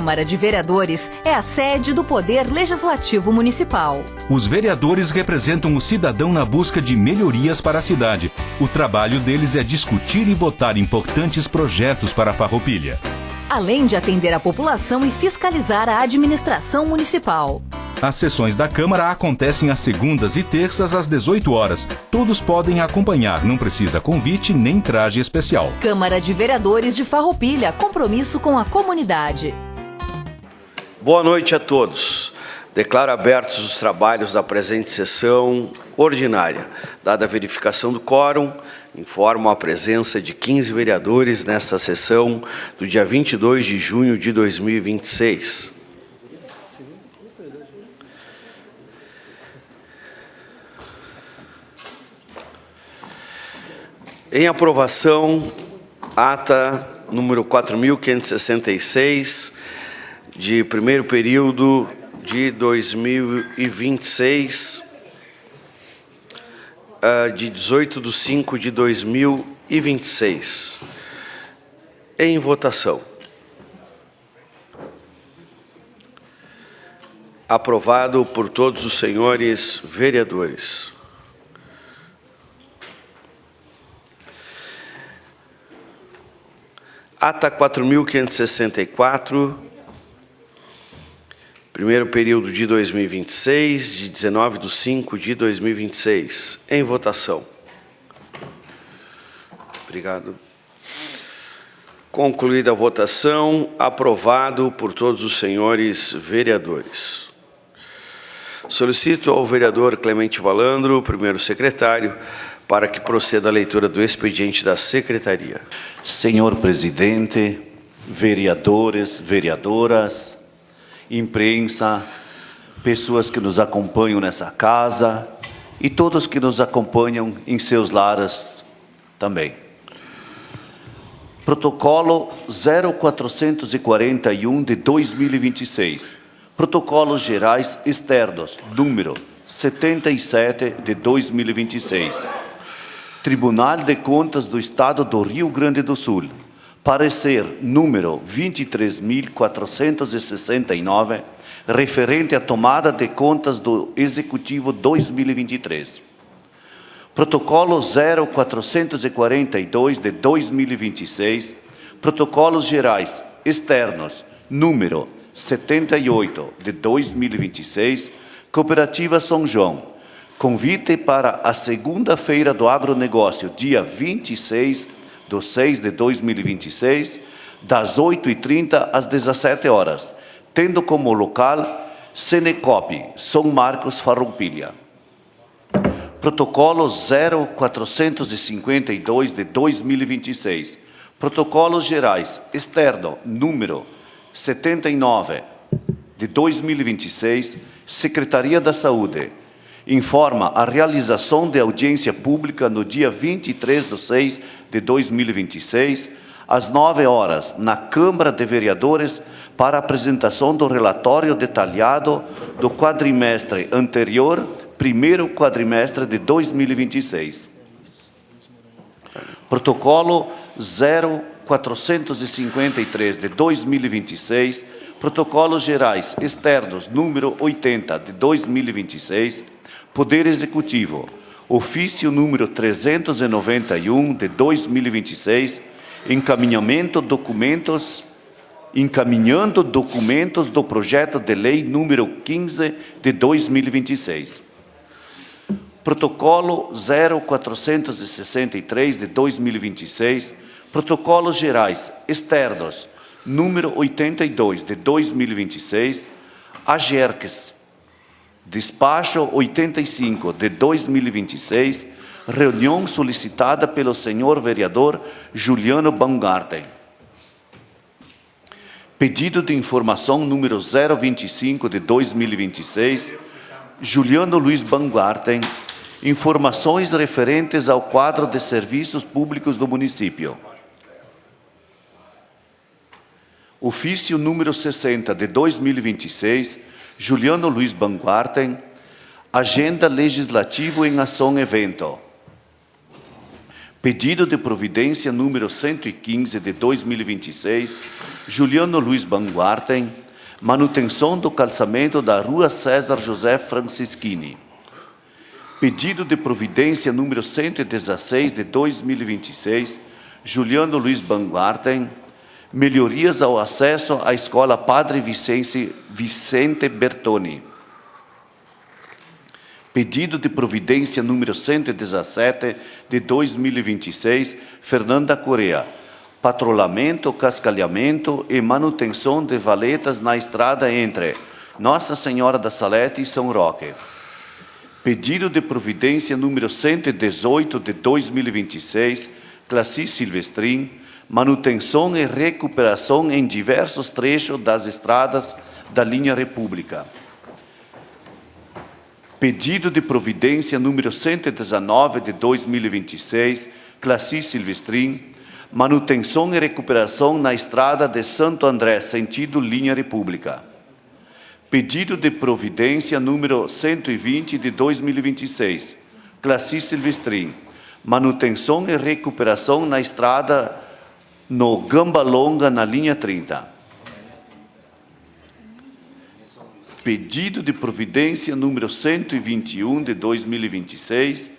Câmara de Vereadores é a sede do Poder Legislativo Municipal. Os vereadores representam o cidadão na busca de melhorias para a cidade. O trabalho deles é discutir e votar importantes projetos para a Farroupilha, além de atender a população e fiscalizar a administração municipal. As sessões da Câmara acontecem às segundas e terças às 18 horas. Todos podem acompanhar, não precisa convite nem traje especial. Câmara de Vereadores de Farroupilha, compromisso com a comunidade. Boa noite a todos. Declaro abertos os trabalhos da presente sessão ordinária. Dada a verificação do quórum, informo a presença de 15 vereadores nesta sessão do dia 22 de junho de 2026. Em aprovação, ata número 4.566, de primeiro período de 2026, de 18/5/2026. Em votação. Aprovado por todos os senhores vereadores. Ata 4.564, primeiro período de 2026, de 19/5/2026. Em votação. Obrigado. Concluída a votação, aprovado por todos os senhores vereadores. Solicito ao vereador Clemente Valandro, primeiro secretário, para que proceda a leitura do expediente da Secretaria. Senhor Presidente, vereadores, vereadoras, imprensa, pessoas que nos acompanham nessa casa e todos que nos acompanham em seus lares também. Protocolo 0441 de 2026. Protocolos Gerais Externos, número 77 de 2026. Tribunal de Contas do Estado do Rio Grande do Sul, parecer número 23.469, referente à tomada de contas do Executivo 2023. Protocolo 0442 de 2026, Protocolos Gerais Externos, número 78 de 2026, Cooperativa São João. Convite para a segunda-feira do agronegócio, dia 26/6/2026, das 8h30 às 17 horas, tendo como local Senecop, São Marcos, Farroupilha. Protocolo 0452 de 2026, Protocolos Gerais Externo, número 79 de 2026, Secretaria da Saúde. Informa a realização de audiência pública no dia 23/6/2026, às 9 horas, na Câmara de Vereadores, para apresentação do relatório detalhado do quadrimestre anterior, primeiro quadrimestre de 2026. Protocolo 0453 de 2026, Protocolos Gerais Externos, número 80 de 2026, Poder Executivo, ofício número 391 de 2026, encaminhando documentos do projeto de lei número 15 de 2026. Protocolo 0463 de 2026, Protocolos Gerais Externos, número 82 de 2026, AGERCS, Despacho 85 de 2026, reunião solicitada pelo senhor vereador Juliano Baumgarten. Pedido de informação número 025 de 2026, Juliano Luiz Baumgarten, informações referentes ao quadro de serviços públicos do município. Ofício número 60 de 2026, Juliano Luiz Baumgarten, Agenda Legislativo em Ação Evento. Pedido de providência número 115 de 2026, Juliano Luiz Baumgarten, manutenção do calçamento da Rua César José Francischini. Pedido de providência número 116 de 2026, Juliano Luiz Baumgarten, melhorias ao acesso à Escola Padre Vicente Bertoni. Pedido de providência número 117 de 2026, Fernanda Correa, patrulhamento, cascalhamento e manutenção de valetas na estrada entre Nossa Senhora da Salete e São Roque. Pedido de providência número 118 de 2026, Classi Silvestrin, manutenção e recuperação em diversos trechos das estradas da linha República. Pedido de providência número 119 de 2026, Classi Silvestrin, manutenção e recuperação na estrada de Santo André, sentido linha República. Pedido de providência número 120 de 2026, Classi Silvestrin, manutenção e recuperação na estrada no Gamba Longa, na linha 30. Pedido de providência número 121 de 2026,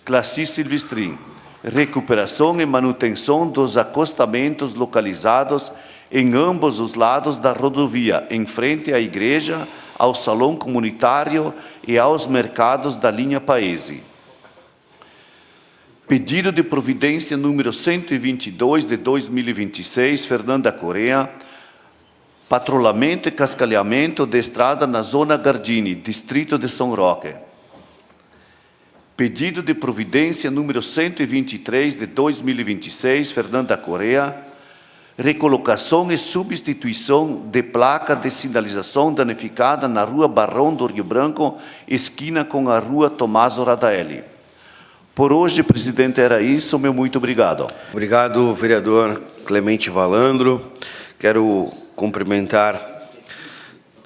Classi Silvestrin, recuperação e manutenção dos acostamentos localizados em ambos os lados da rodovia, em frente à igreja, ao salão comunitário e aos mercados da linha Paese. Pedido de providência número 122 de 2026, Fernanda Correa, patrulhamento e cascalhamento de estrada na Zona Gardini, distrito de São Roque. Pedido de providência número 123 de 2026, Fernanda Correa, recolocação e substituição de placa de sinalização danificada na Rua Barão do Rio Branco, esquina com a Rua Tommaso Radaelli. Por hoje, presidente, era isso. Meu muito obrigado. Obrigado, vereador Clemente Valandro. Quero cumprimentar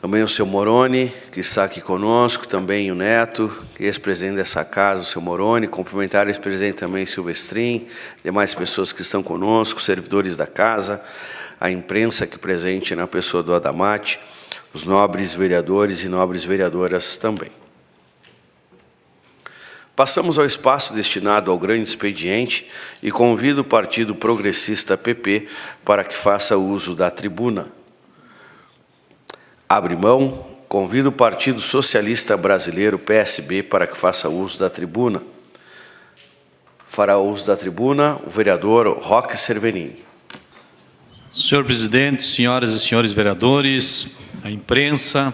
também o seu Moroni, que está aqui conosco, também o Neto, ex-presidente dessa casa, o seu Moroni, cumprimentar o ex-presidente também, Silvestrin, demais pessoas que estão conosco, servidores da casa, a imprensa aqui presente na pessoa do Adamati, os nobres vereadores e nobres vereadoras também. Passamos ao espaço destinado ao grande expediente e convido o Partido Progressista PP para que faça uso da tribuna. Abre mão, convido o Partido Socialista Brasileiro, PSB, para que faça uso da tribuna. Fará uso da tribuna o vereador Roque Cerverini. Senhor presidente, senhoras e senhores vereadores, a imprensa,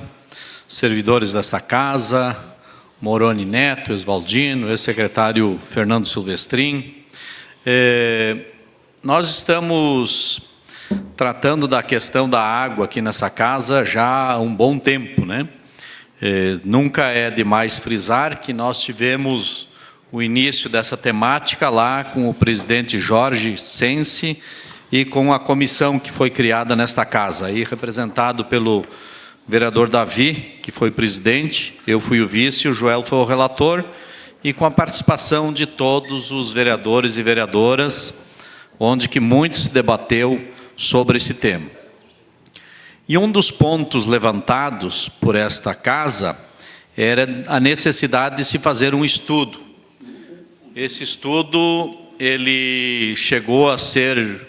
servidores desta casa, Moroni Neto, Esvaldino, ex-secretário Fernando Silvestrin. Nós estamos tratando da questão da água aqui nessa casa já há um bom tempo, né? Nunca é demais frisar que nós tivemos o início dessa temática lá com o presidente Jorge Sensi e com a comissão que foi criada nesta casa, aí representado pelo vereador Davi, que foi presidente, eu fui o vice, o Joel foi o relator, e com a participação de todos os vereadores e vereadoras, onde que muito se debateu sobre esse tema. E um dos pontos levantados por esta casa era a necessidade de se fazer um estudo. Esse estudo, ele chegou a ser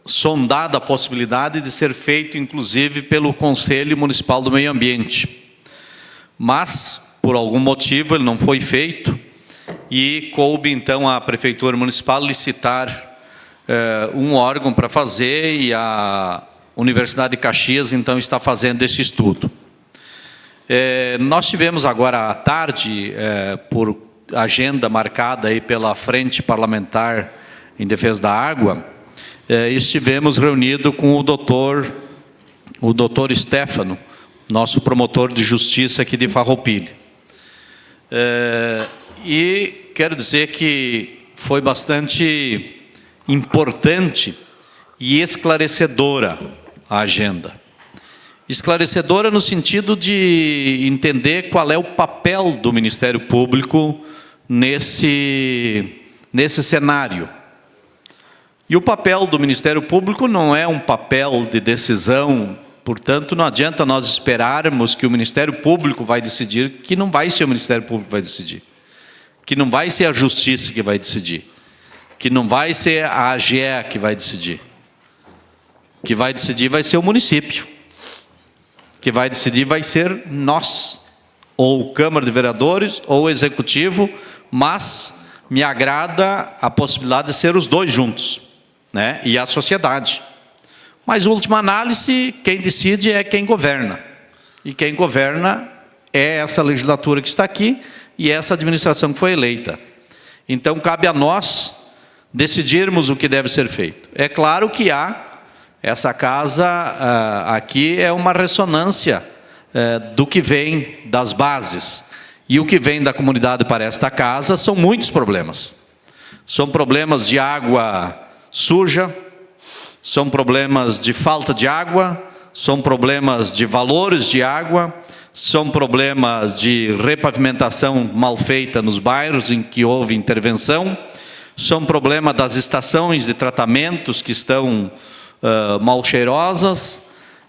sondada a possibilidade de ser feito, inclusive, pelo Conselho Municipal do Meio Ambiente. Mas, por algum motivo, ele não foi feito e coube, então, à Prefeitura Municipal licitar um órgão para fazer e a Universidade de Caxias, então, está fazendo esse estudo. Nós tivemos agora à tarde, por agenda marcada aí pela Frente Parlamentar em Defesa da Água, estivemos reunidos com o doutor Stefano, nosso promotor de justiça aqui de Farroupilha. E quero dizer que foi bastante importante e esclarecedora a agenda. Esclarecedora no sentido de entender qual é o papel do Ministério Público nesse nesse cenário. E o papel do Ministério Público não é um papel de decisão, portanto, não adianta nós esperarmos que o Ministério Público vai decidir, que não vai ser o Ministério Público que vai decidir, que não vai ser a Justiça que vai decidir, que não vai ser a AGE que vai decidir. Que vai decidir vai ser o município. Que vai decidir vai ser nós, ou Câmara de Vereadores, ou o Executivo, mas me agrada a possibilidade de ser os dois juntos, né? E a sociedade. Mas, em última análise, quem decide é quem governa. E quem governa é essa legislatura que está aqui e essa administração que foi eleita. Então, cabe a nós decidirmos o que deve ser feito. É claro que essa casa aqui é uma ressonância do que vem das bases. E o que vem da comunidade para esta casa são muitos problemas. São problemas de água suja, são problemas de falta de água, são problemas de valores de água, são problemas de repavimentação mal feita nos bairros em que houve intervenção, são problemas das estações de tratamentos que estão mal cheirosas,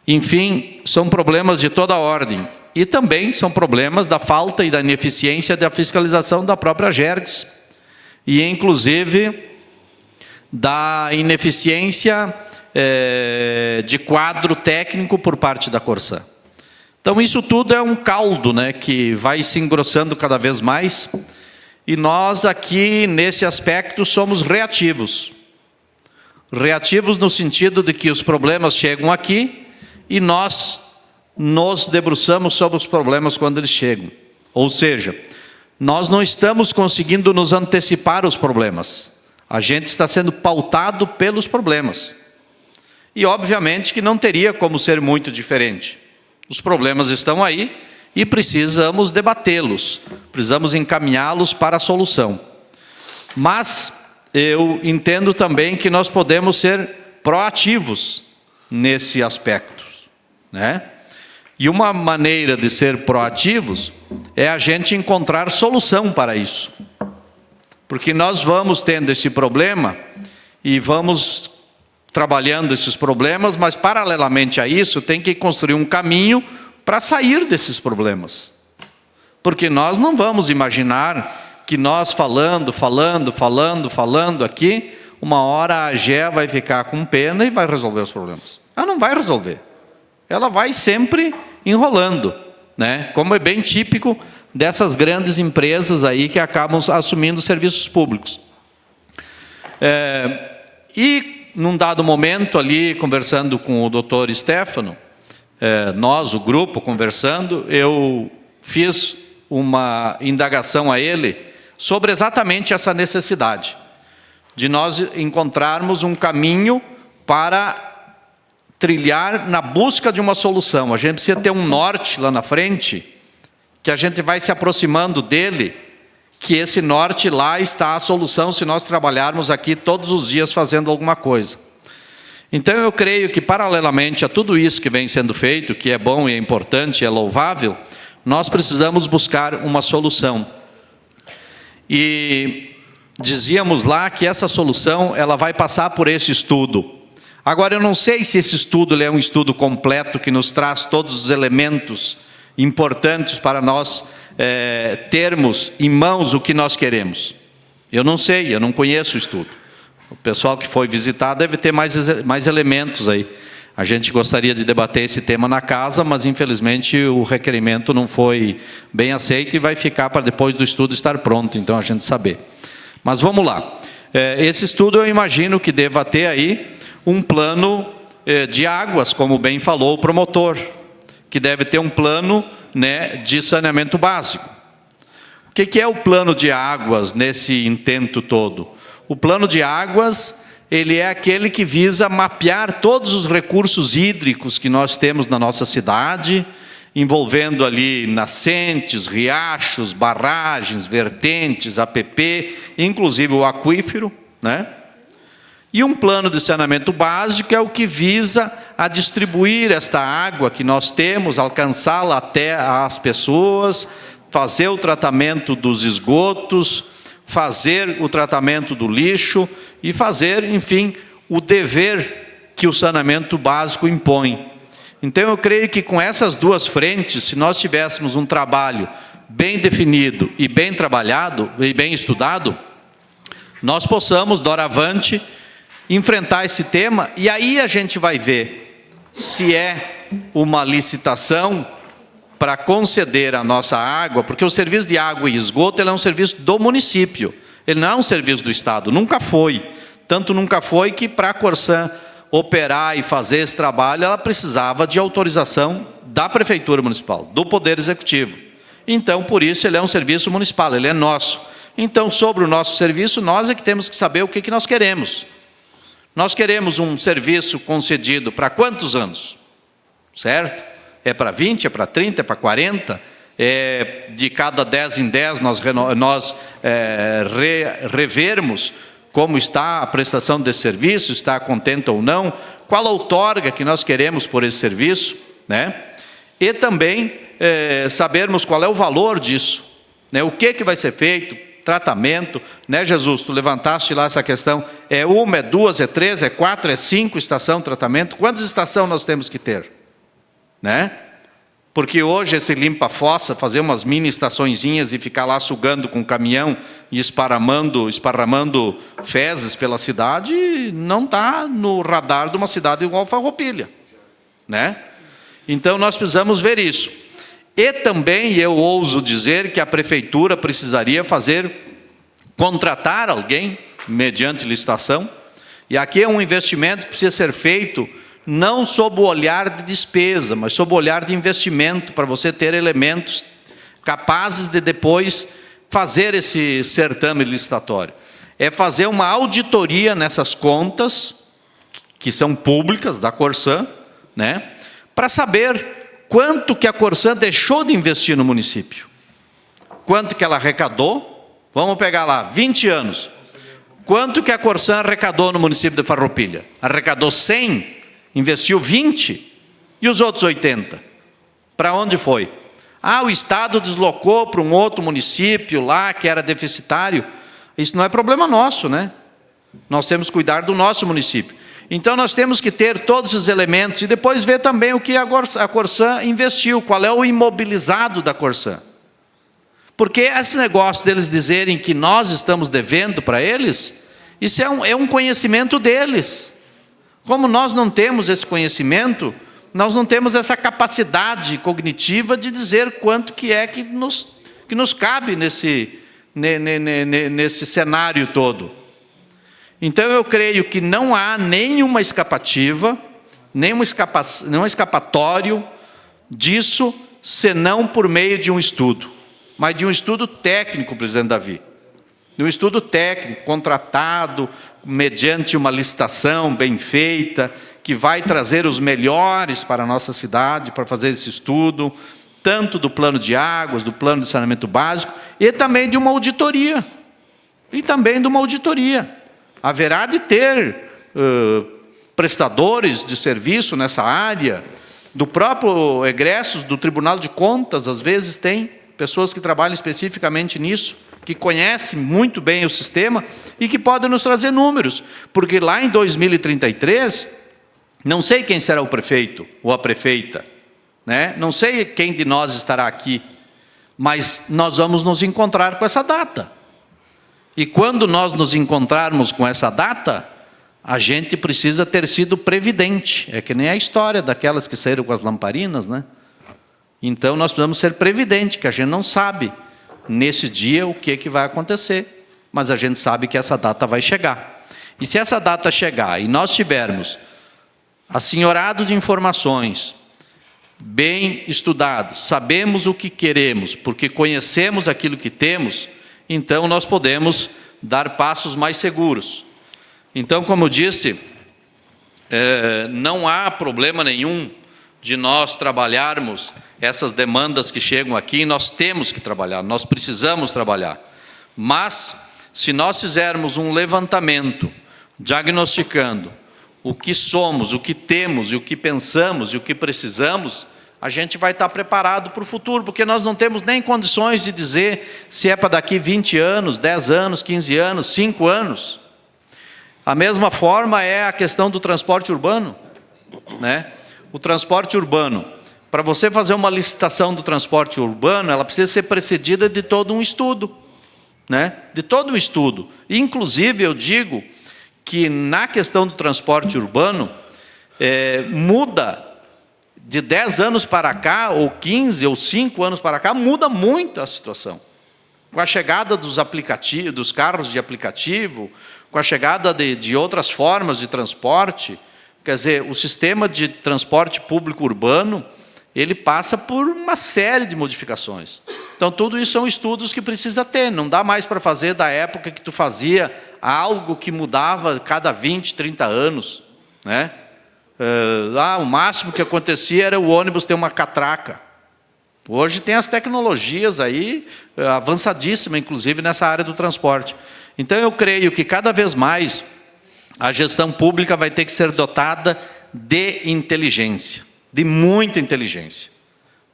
enfim, são problemas de toda ordem. E também são problemas da falta e da ineficiência da fiscalização da própria Gergs, e inclusive da ineficiência de quadro técnico por parte da Corsã. Então isso tudo é um caldo, né, que vai se engrossando cada vez mais, e nós aqui nesse aspecto somos reativos. Reativos no sentido de que os problemas chegam aqui e nós nos debruçamos sobre os problemas quando eles chegam. Ou seja, nós não estamos conseguindo nos antecipar os problemas. A gente está sendo pautado pelos problemas. E obviamente que não teria como ser muito diferente. Os problemas estão aí e precisamos debatê-los, precisamos encaminhá-los para a solução. Mas eu entendo também que nós podemos ser proativos nesse aspecto, né? E uma maneira de ser proativos é a gente encontrar solução para isso. Porque nós vamos tendo esse problema e vamos trabalhando esses problemas, mas paralelamente a isso tem que construir um caminho para sair desses problemas. Porque nós não vamos imaginar que nós falando aqui, uma hora a AGE vai ficar com pena e vai resolver os problemas. Ela não vai resolver. Ela vai sempre enrolando, né? Como é bem típico dessas grandes empresas aí que acabam assumindo serviços públicos. E num dado momento ali, conversando com o doutor Stefano, nós, o grupo, conversando, eu fiz uma indagação a ele sobre exatamente essa necessidade de nós encontrarmos um caminho para trilhar na busca de uma solução. A gente precisa ter um norte lá na frente, que a gente vai se aproximando dele, que esse norte lá está a solução se nós trabalharmos aqui todos os dias fazendo alguma coisa. Então eu creio que paralelamente a tudo isso que vem sendo feito, que é bom e é importante, é louvável, nós precisamos buscar uma solução. E dizíamos lá que essa solução ela vai passar por esse estudo. Agora eu não sei se esse estudo é um estudo completo que nos traz todos os elementos importantes para nós termos em mãos o que nós queremos. Eu não sei, eu não conheço o estudo. O pessoal que foi visitar deve ter mais elementos aí. A gente gostaria de debater esse tema na casa, mas infelizmente o requerimento não foi bem aceito e vai ficar para depois do estudo estar pronto, então a gente saber. Mas vamos lá. Esse estudo eu imagino que deva ter aí um plano de águas, como bem falou o promotor, que deve ter um plano, né, de saneamento básico. O que é o plano de águas nesse intento todo? O plano de águas, ele é aquele que visa mapear todos os recursos hídricos que nós temos na nossa cidade, envolvendo ali nascentes, riachos, barragens, vertentes, APP, inclusive o aquífero, né? E um plano de saneamento básico é o que visa a distribuir esta água que nós temos, alcançá-la até as pessoas, fazer o tratamento dos esgotos, fazer o tratamento do lixo e fazer, enfim, o dever que o saneamento básico impõe. Então eu creio que com essas duas frentes, se nós tivéssemos um trabalho bem definido e bem trabalhado e bem estudado, nós possamos, doravante, enfrentar esse tema, e aí a gente vai ver se é uma licitação para conceder a nossa água, porque o serviço de água e esgoto ele é um serviço do município, ele não é um serviço do Estado, nunca foi. Tanto nunca foi que para a Corsan operar e fazer esse trabalho, ela precisava de autorização da Prefeitura Municipal, do Poder Executivo. Então, por isso, ele é um serviço municipal, ele é nosso. Então, sobre o nosso serviço, nós é que temos que saber o que nós queremos. Nós queremos um serviço concedido para quantos anos? Certo? É para 20, é para 30, é para 40? É de cada 10 em 10 nós revermos como está a prestação desse serviço, está contente ou não, qual a outorga que nós queremos por esse serviço, né? E também sabermos qual é o valor disso, né? O que vai ser feito, tratamento, né, Jesus? Tu levantaste lá essa questão, é 1, é 2, é 3, é 4, é 5 estação de tratamento, quantas estações nós temos que ter? Né? Porque hoje esse limpa-fossa, fazer umas mini estaçõezinhas e ficar lá sugando com o caminhão e esparramando fezes pela cidade, não está no radar de uma cidade igual Farroupilha, né? Então nós precisamos ver isso. E também eu ouso dizer que a prefeitura precisaria contratar alguém mediante licitação, e aqui é um investimento que precisa ser feito não sob o olhar de despesa, mas sob o olhar de investimento, para você ter elementos capazes de depois fazer esse certame licitatório. É fazer uma auditoria nessas contas, que são públicas, da Corsan, né, para saber quanto que a Corsan deixou de investir no município, quanto que ela arrecadou. Vamos pegar lá, 20 anos. Quanto que a Corsan arrecadou no município de Farroupilha? Arrecadou 100, investiu 20, e os outros 80? Para onde foi? Ah, o Estado deslocou para um outro município lá que era deficitário. Isso não é problema nosso, né? Nós temos que cuidar do nosso município. Então nós temos que ter todos os elementos e depois ver também o que a Corsan investiu, qual é o imobilizado da Corsan. Porque esse negócio deles dizerem que nós estamos devendo para eles, isso é um conhecimento deles. Como nós não temos esse conhecimento, nós não temos essa capacidade cognitiva de dizer quanto que é que nos cabe nesse cenário todo. Então eu creio que não há nenhuma escapativa, nenhum escapatório disso, senão por meio de um estudo. Mas de um estudo técnico, presidente Davi. De um estudo técnico, contratado, mediante uma licitação bem feita, que vai trazer os melhores para a nossa cidade, para fazer esse estudo, tanto do plano de águas, do plano de saneamento básico, e também de uma auditoria. Haverá de ter prestadores de serviço nessa área, do próprio egressos do Tribunal de Contas, às vezes tem pessoas que trabalham especificamente nisso, que conhecem muito bem o sistema e que podem nos trazer números, porque lá em 2033, não sei quem será o prefeito ou a prefeita, né? Não sei quem de nós estará aqui, mas nós vamos nos encontrar com essa data. E quando nós nos encontrarmos com essa data, a gente precisa ter sido previdente. É que nem a história daquelas que saíram com as lamparinas, né? Então nós precisamos ser previdentes, que a gente não sabe nesse dia o que vai acontecer, mas a gente sabe que essa data vai chegar. E se essa data chegar e nós tivermos assenhorado de informações, bem estudados, sabemos o que queremos, porque conhecemos aquilo que temos, então nós podemos dar passos mais seguros. Então, como eu disse, não há problema nenhum de nós trabalharmos essas demandas que chegam aqui, nós temos que trabalhar, nós precisamos trabalhar. Mas, se nós fizermos um levantamento, diagnosticando o que somos, o que temos, e o que pensamos e o que precisamos, a gente vai estar preparado para o futuro, porque nós não temos nem condições de dizer se é para daqui 20 anos, 10 anos, 15 anos, 5 anos. A mesma forma é a questão do transporte urbano, né? O transporte urbano, para você fazer uma licitação do transporte urbano, ela precisa ser precedida de todo um estudo, né? De todo um estudo. Inclusive, eu digo que na questão do transporte urbano, muda de 10 anos para cá, ou 15, ou 5 anos para cá, muda muito a situação. Com a chegada dos aplicativos, dos carros de aplicativo, com a chegada de outras formas de transporte, quer dizer, o sistema de transporte público urbano, ele passa por uma série de modificações. Então, tudo isso são estudos que precisa ter. Não dá mais para fazer da época que tu fazia algo que mudava cada 20, 30 anos, né? O máximo que acontecia era o ônibus ter uma catraca. Hoje tem as tecnologias aí, avançadíssimas, inclusive nessa área do transporte. Então, eu creio que cada vez mais a gestão pública vai ter que ser dotada de inteligência, de muita inteligência,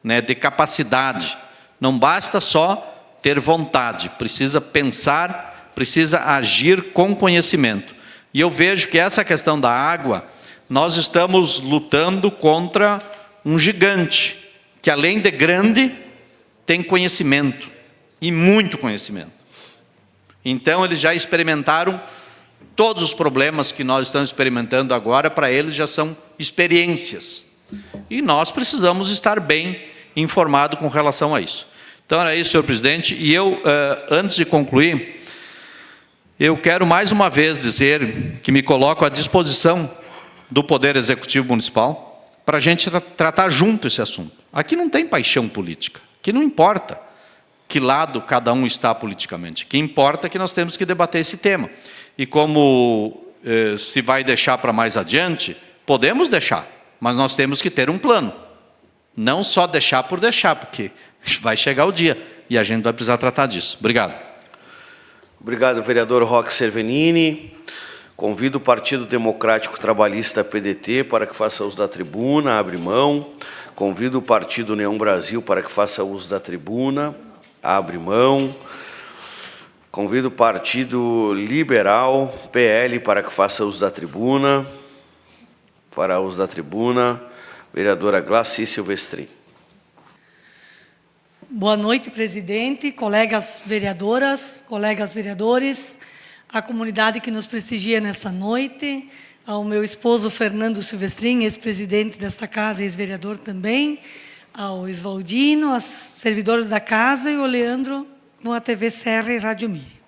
né? De capacidade. Não basta só ter vontade, precisa pensar, precisa agir com conhecimento. E eu vejo que essa questão da água, nós estamos lutando contra um gigante, que além de grande, tem conhecimento, e muito conhecimento. Então, eles já experimentaram todos os problemas que nós estamos experimentando agora, para eles já são experiências. E nós precisamos estar bem informados com relação a isso. Então, era isso, senhor presidente. E eu, antes de concluir, eu quero mais uma vez dizer que me coloco à disposição do Poder Executivo Municipal para a gente tratar junto esse assunto. Aqui não tem paixão política, aqui não importa que lado cada um está politicamente. O que importa é que nós temos que debater esse tema. E como se vai deixar para mais adiante, podemos deixar, mas nós temos que ter um plano. Não só deixar por deixar, porque vai chegar o dia e a gente vai precisar tratar disso. Obrigado. Obrigado, vereador Roque Cervenini. Convido o Partido Democrático Trabalhista, PDT, para que faça uso da tribuna, abre mão. Convido o Partido União Brasil para que faça uso da tribuna, abre mão. Convido o Partido Liberal, PL, para que faça uso da tribuna. Fará uso da tribuna. Vereadora Glaci Silvestrin. Boa noite, presidente, colegas vereadoras, colegas vereadores, a comunidade que nos prestigia nessa noite, ao meu esposo Fernando Silvestrin, ex-presidente desta casa, ex-vereador também, ao Isvaldino, aos servidores da casa e ao Leandro com a TV Serra e Rádio Miri.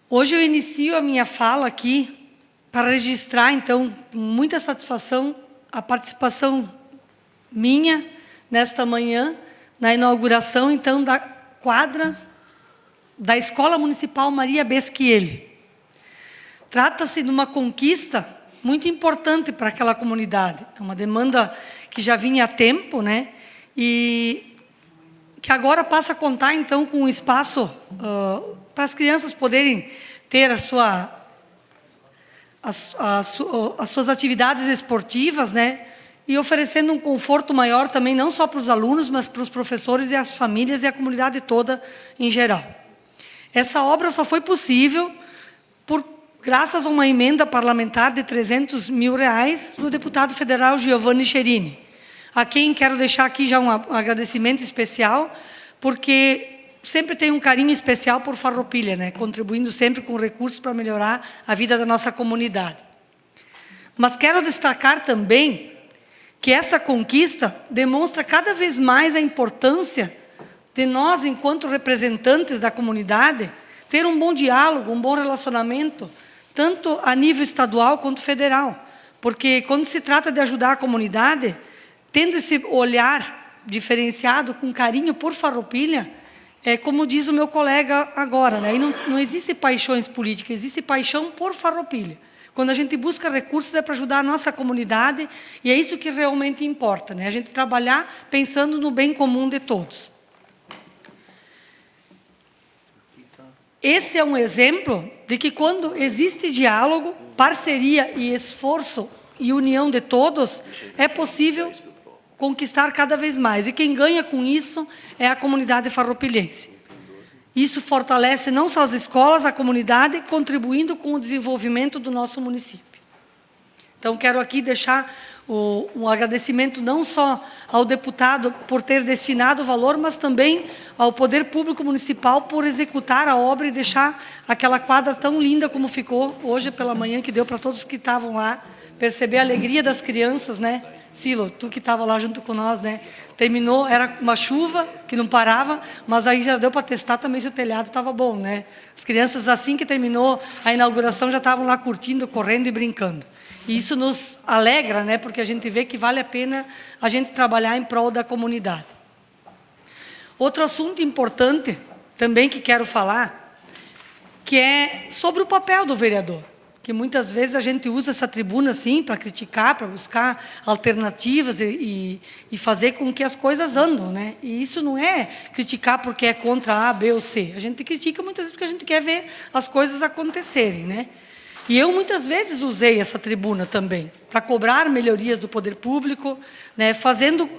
Hoje eu inicio a minha fala aqui para registrar, então, com muita satisfação, a participação minha nesta manhã, na inauguração, então, da quadra da Escola Municipal Maria Beschiele. Trata-se de uma conquista muito importante para aquela comunidade. É uma demanda que já vinha há tempo, né? E que agora passa a contar, então, com um espaço para as crianças poderem ter as suas atividades esportivas, né? E oferecendo um conforto maior também, não só para os alunos, mas para os professores e as famílias e a comunidade toda em geral. Essa obra só foi possível graças a uma emenda parlamentar de R$300 mil do deputado federal Giovanni Cherini, a quem quero deixar aqui já um agradecimento especial, porque sempre tem um carinho especial por Farroupilha, né? Contribuindo sempre com recursos para melhorar a vida da nossa comunidade. Mas quero destacar também que essa conquista demonstra cada vez mais a importância de nós, enquanto representantes da comunidade, ter um bom diálogo, um bom relacionamento, tanto a nível estadual quanto federal. Porque quando se trata de ajudar a comunidade, tendo esse olhar diferenciado, com carinho por Farroupilha, como diz o meu colega agora, né? E não existe paixões políticas, existe paixão por Farroupilha. Quando a gente busca recursos é para ajudar a nossa comunidade, e é isso que realmente importa, né? A gente trabalhar pensando no bem comum de todos. Este é um exemplo de que quando existe diálogo, parceria e esforço e união de todos, é possível conquistar cada vez mais. E quem ganha com isso é a comunidade farroupilhense. Isso fortalece não só as escolas, a comunidade, contribuindo com o desenvolvimento do nosso município. Então, quero aqui deixar um agradecimento não só ao deputado por ter destinado o valor, mas também ao Poder Público Municipal por executar a obra e deixar aquela quadra tão linda como ficou hoje pela manhã, que deu para todos que estavam lá, perceber a alegria das crianças, né? Silo, tu que estava lá junto com nós, né? Terminou, era uma chuva que não parava, mas aí já deu para testar também se o telhado estava bom, né? As crianças, assim que terminou a inauguração, já estavam lá curtindo, correndo e brincando. E isso nos alegra, né? Porque a gente vê que vale a pena a gente trabalhar em prol da comunidade. Outro assunto importante também que quero falar, que é sobre o papel do vereador. Que muitas vezes a gente usa essa tribuna assim para criticar, para buscar alternativas e fazer com que as coisas andam, né? E isso não é criticar porque é contra A, B ou C. A gente critica muitas vezes porque a gente quer ver as coisas acontecerem, né? E eu muitas vezes usei essa tribuna também para cobrar melhorias do poder público, né? Fazendo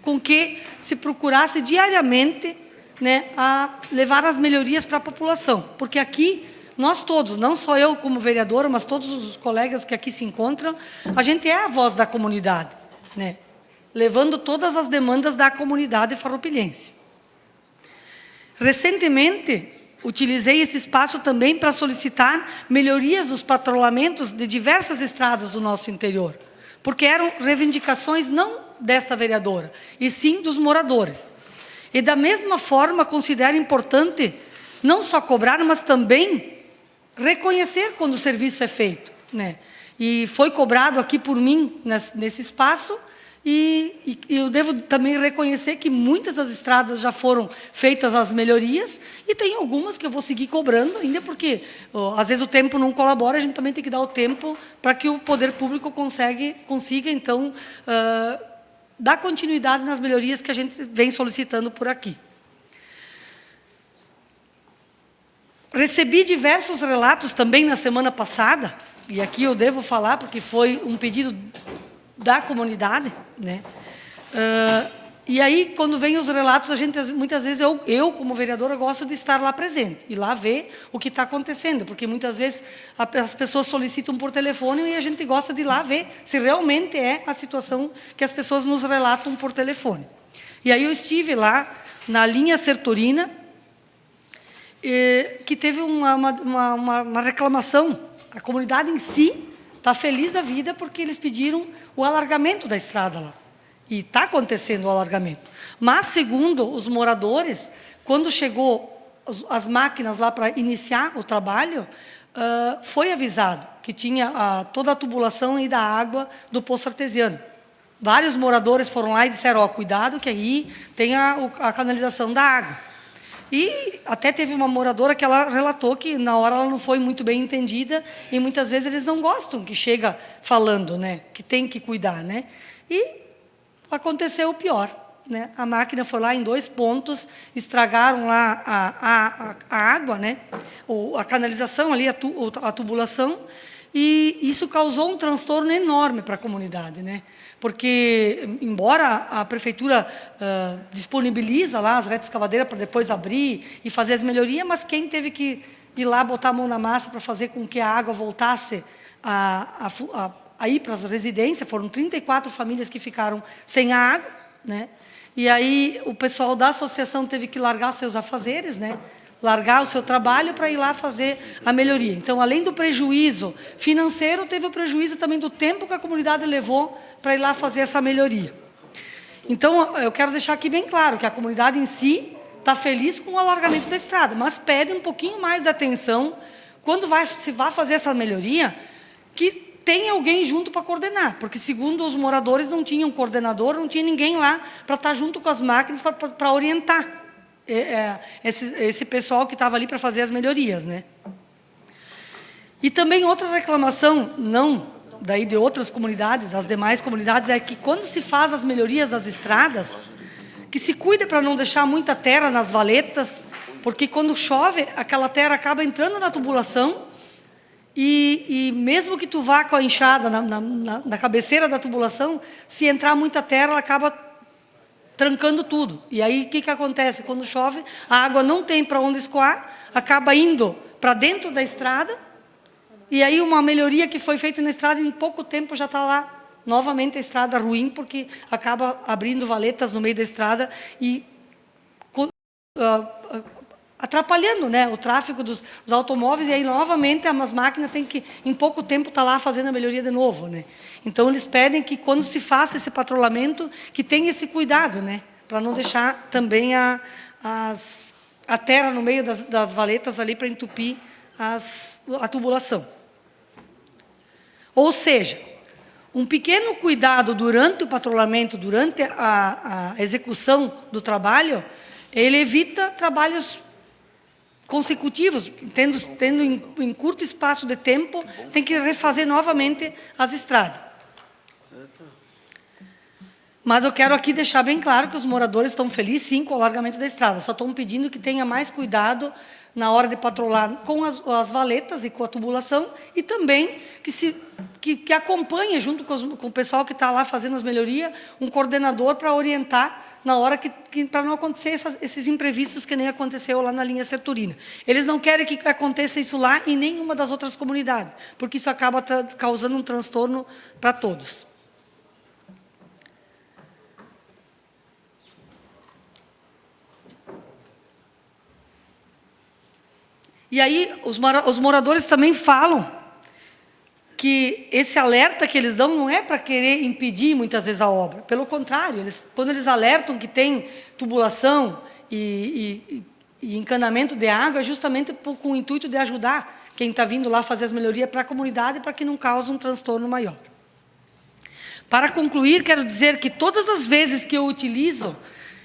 com que se procurasse diariamente, né, a levar as melhorias para a população, porque aqui nós todos, não só eu como vereadora, mas todos os colegas que aqui se encontram, a gente é a voz da comunidade, né? Levando todas as demandas da comunidade farroupilhense. Recentemente, utilizei esse espaço também para solicitar melhorias dos patrulhamentos de diversas estradas do nosso interior, porque eram reivindicações não desta vereadora, e sim dos moradores. E da mesma forma, considero importante não só cobrar, mas também reconhecer quando o serviço é feito, né? E foi cobrado aqui por mim, nesse espaço, e eu devo também reconhecer que muitas das estradas já foram feitas as melhorias, e tem algumas que eu vou seguir cobrando, ainda porque, às vezes, o tempo não colabora, a gente também tem que dar o tempo para que o poder público consiga então, dar continuidade nas melhorias que a gente vem solicitando por aqui. Recebi diversos relatos também na semana passada, e aqui eu devo falar porque foi um pedido da comunidade, né? E aí, quando vem os relatos, a gente, muitas vezes, eu como vereadora, gosto de estar lá presente, e lá ver o que está acontecendo, porque muitas vezes as pessoas solicitam por telefone e a gente gosta de ir lá ver se realmente é a situação que as pessoas nos relatam por telefone. E aí eu estive lá, na linha Sertorina, que teve uma reclamação. A comunidade em si está feliz da vida porque eles pediram o alargamento da estrada lá. E está acontecendo o alargamento. Mas, segundo os moradores, quando chegou as máquinas lá para iniciar o trabalho, foi avisado que tinha toda a tubulação aí da água do poço artesiano. Vários moradores foram lá e disseram, ó, cuidado que aí tem a canalização da água. E até teve uma moradora que ela relatou que na hora ela não foi muito bem entendida e muitas vezes eles não gostam que chega falando, né, que tem que cuidar, né? E aconteceu o pior, né? A máquina foi lá em 2 pontos, estragaram lá a água, né? A canalização ali, a tubulação, e isso causou um transtorno enorme para a comunidade, né? Porque, embora a prefeitura disponibiliza lá as retroescavadeiras para depois abrir e fazer as melhorias, mas quem teve que ir lá botar a mão na massa para fazer com que a água voltasse a ir para as residências, foram 34 famílias que ficaram sem a água, né? E aí o pessoal da associação teve que largar seus afazeres, né? Largar o seu trabalho para ir lá fazer a melhoria. Então, além do prejuízo financeiro, teve o prejuízo também do tempo que a comunidade levou para ir lá fazer essa melhoria. Então, eu quero deixar aqui bem claro que a comunidade em si está feliz com o alargamento da estrada, mas pede um pouquinho mais de atenção quando se vai fazer essa melhoria, que tem alguém junto para coordenar, porque, segundo os moradores, não tinha um coordenador, não tinha ninguém lá para estar junto com as máquinas para orientar esse pessoal que estava ali para fazer as melhorias, né? E também outra reclamação, não daí de outras comunidades, das demais comunidades, é que quando se faz as melhorias das estradas, que se cuida para não deixar muita terra nas valetas, porque quando chove, aquela terra acaba entrando na tubulação e mesmo que tu vá com a enxada na cabeceira da tubulação, se entrar muita terra, ela acaba trancando tudo. E aí, o que acontece? Quando chove, a água não tem para onde escoar, acaba indo para dentro da estrada, e aí uma melhoria que foi feita na estrada, em pouco tempo já está lá, novamente a estrada ruim, porque acaba abrindo valetas no meio da estrada e atrapalhando, né, o tráfego dos automóveis, e aí novamente as máquinas têm que, em pouco tempo, estar lá fazendo a melhoria de novo, né? Então, eles pedem que, quando se faça esse patrulhamento, que tenha esse cuidado, né, para não deixar também a terra no meio das valetas ali para entupir a tubulação. Ou seja, um pequeno cuidado durante o patrulhamento, durante a execução do trabalho, ele evita trabalhos consecutivos, tendo em curto espaço de tempo, tem que refazer novamente as estradas. Mas eu quero aqui deixar bem claro que os moradores estão felizes, sim, com o alargamento da estrada. Só estão pedindo que tenha mais cuidado na hora de patrulhar com as valetas e com a tubulação, e também que acompanhe, junto com o pessoal que está lá fazendo as melhorias, um coordenador para orientar na hora para não acontecer esses imprevistos que nem aconteceu lá na linha Serturina. Eles não querem que aconteça isso lá em nenhuma das outras comunidades, porque isso acaba causando um transtorno para todos. E aí, os moradores também falam que esse alerta que eles dão não é para querer impedir, muitas vezes, a obra. Pelo contrário, quando eles alertam que tem tubulação e encanamento de água, é justamente com o intuito de ajudar quem está vindo lá fazer as melhorias para a comunidade, para que não cause um transtorno maior. Para concluir, quero dizer que todas as vezes que eu utilizo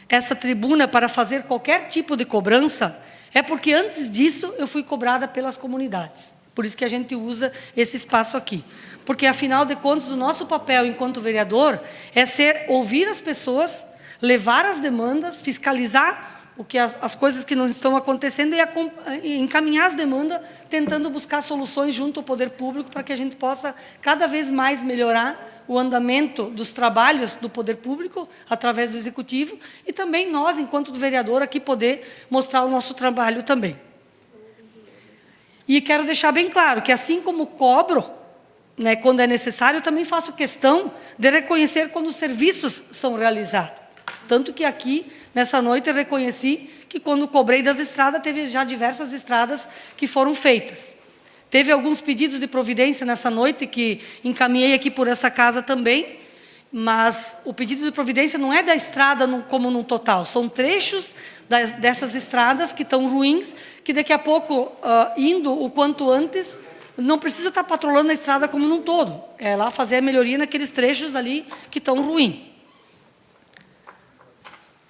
essa tribuna para fazer qualquer tipo de cobrança, é porque antes disso eu fui cobrada pelas comunidades. Por isso que a gente usa esse espaço aqui. Porque, afinal de contas, o nosso papel enquanto vereador é ouvir as pessoas, levar as demandas, fiscalizar as coisas que não estão acontecendo e encaminhar as demandas, tentando buscar soluções junto ao poder público para que a gente possa cada vez mais melhorar o andamento dos trabalhos do poder público através do executivo, e também nós, enquanto vereador, aqui poder mostrar o nosso trabalho também. E quero deixar bem claro que, assim como cobro, né, quando é necessário, eu também faço questão de reconhecer quando os serviços são realizados. Tanto que aqui, nessa noite, eu reconheci que, quando cobrei das estradas, teve já diversas estradas que foram feitas. Teve alguns pedidos de providência nessa noite que encaminhei aqui por essa casa também, mas o pedido de providência não é da estrada como num total, são trechos dessas estradas que estão ruins, que daqui a pouco, indo o quanto antes, não precisa estar patrulhando a estrada como num todo, é lá fazer a melhoria naqueles trechos ali que estão ruins.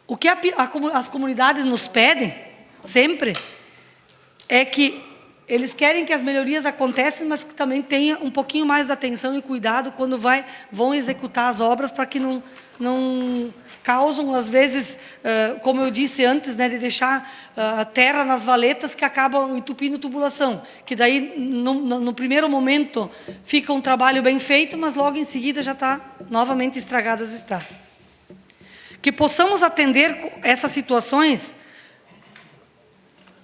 O que as comunidades nos pedem, sempre, é que eles querem que as melhorias aconteçam, mas que também tenha um pouquinho mais de atenção e cuidado quando vão executar as obras, para que não causam, às vezes, como eu disse antes, né, de deixar terra nas valetas que acabam entupindo tubulação, que daí, no primeiro momento, fica um trabalho bem feito, mas logo em seguida já está novamente estragada as estradas. Que possamos atender essas situações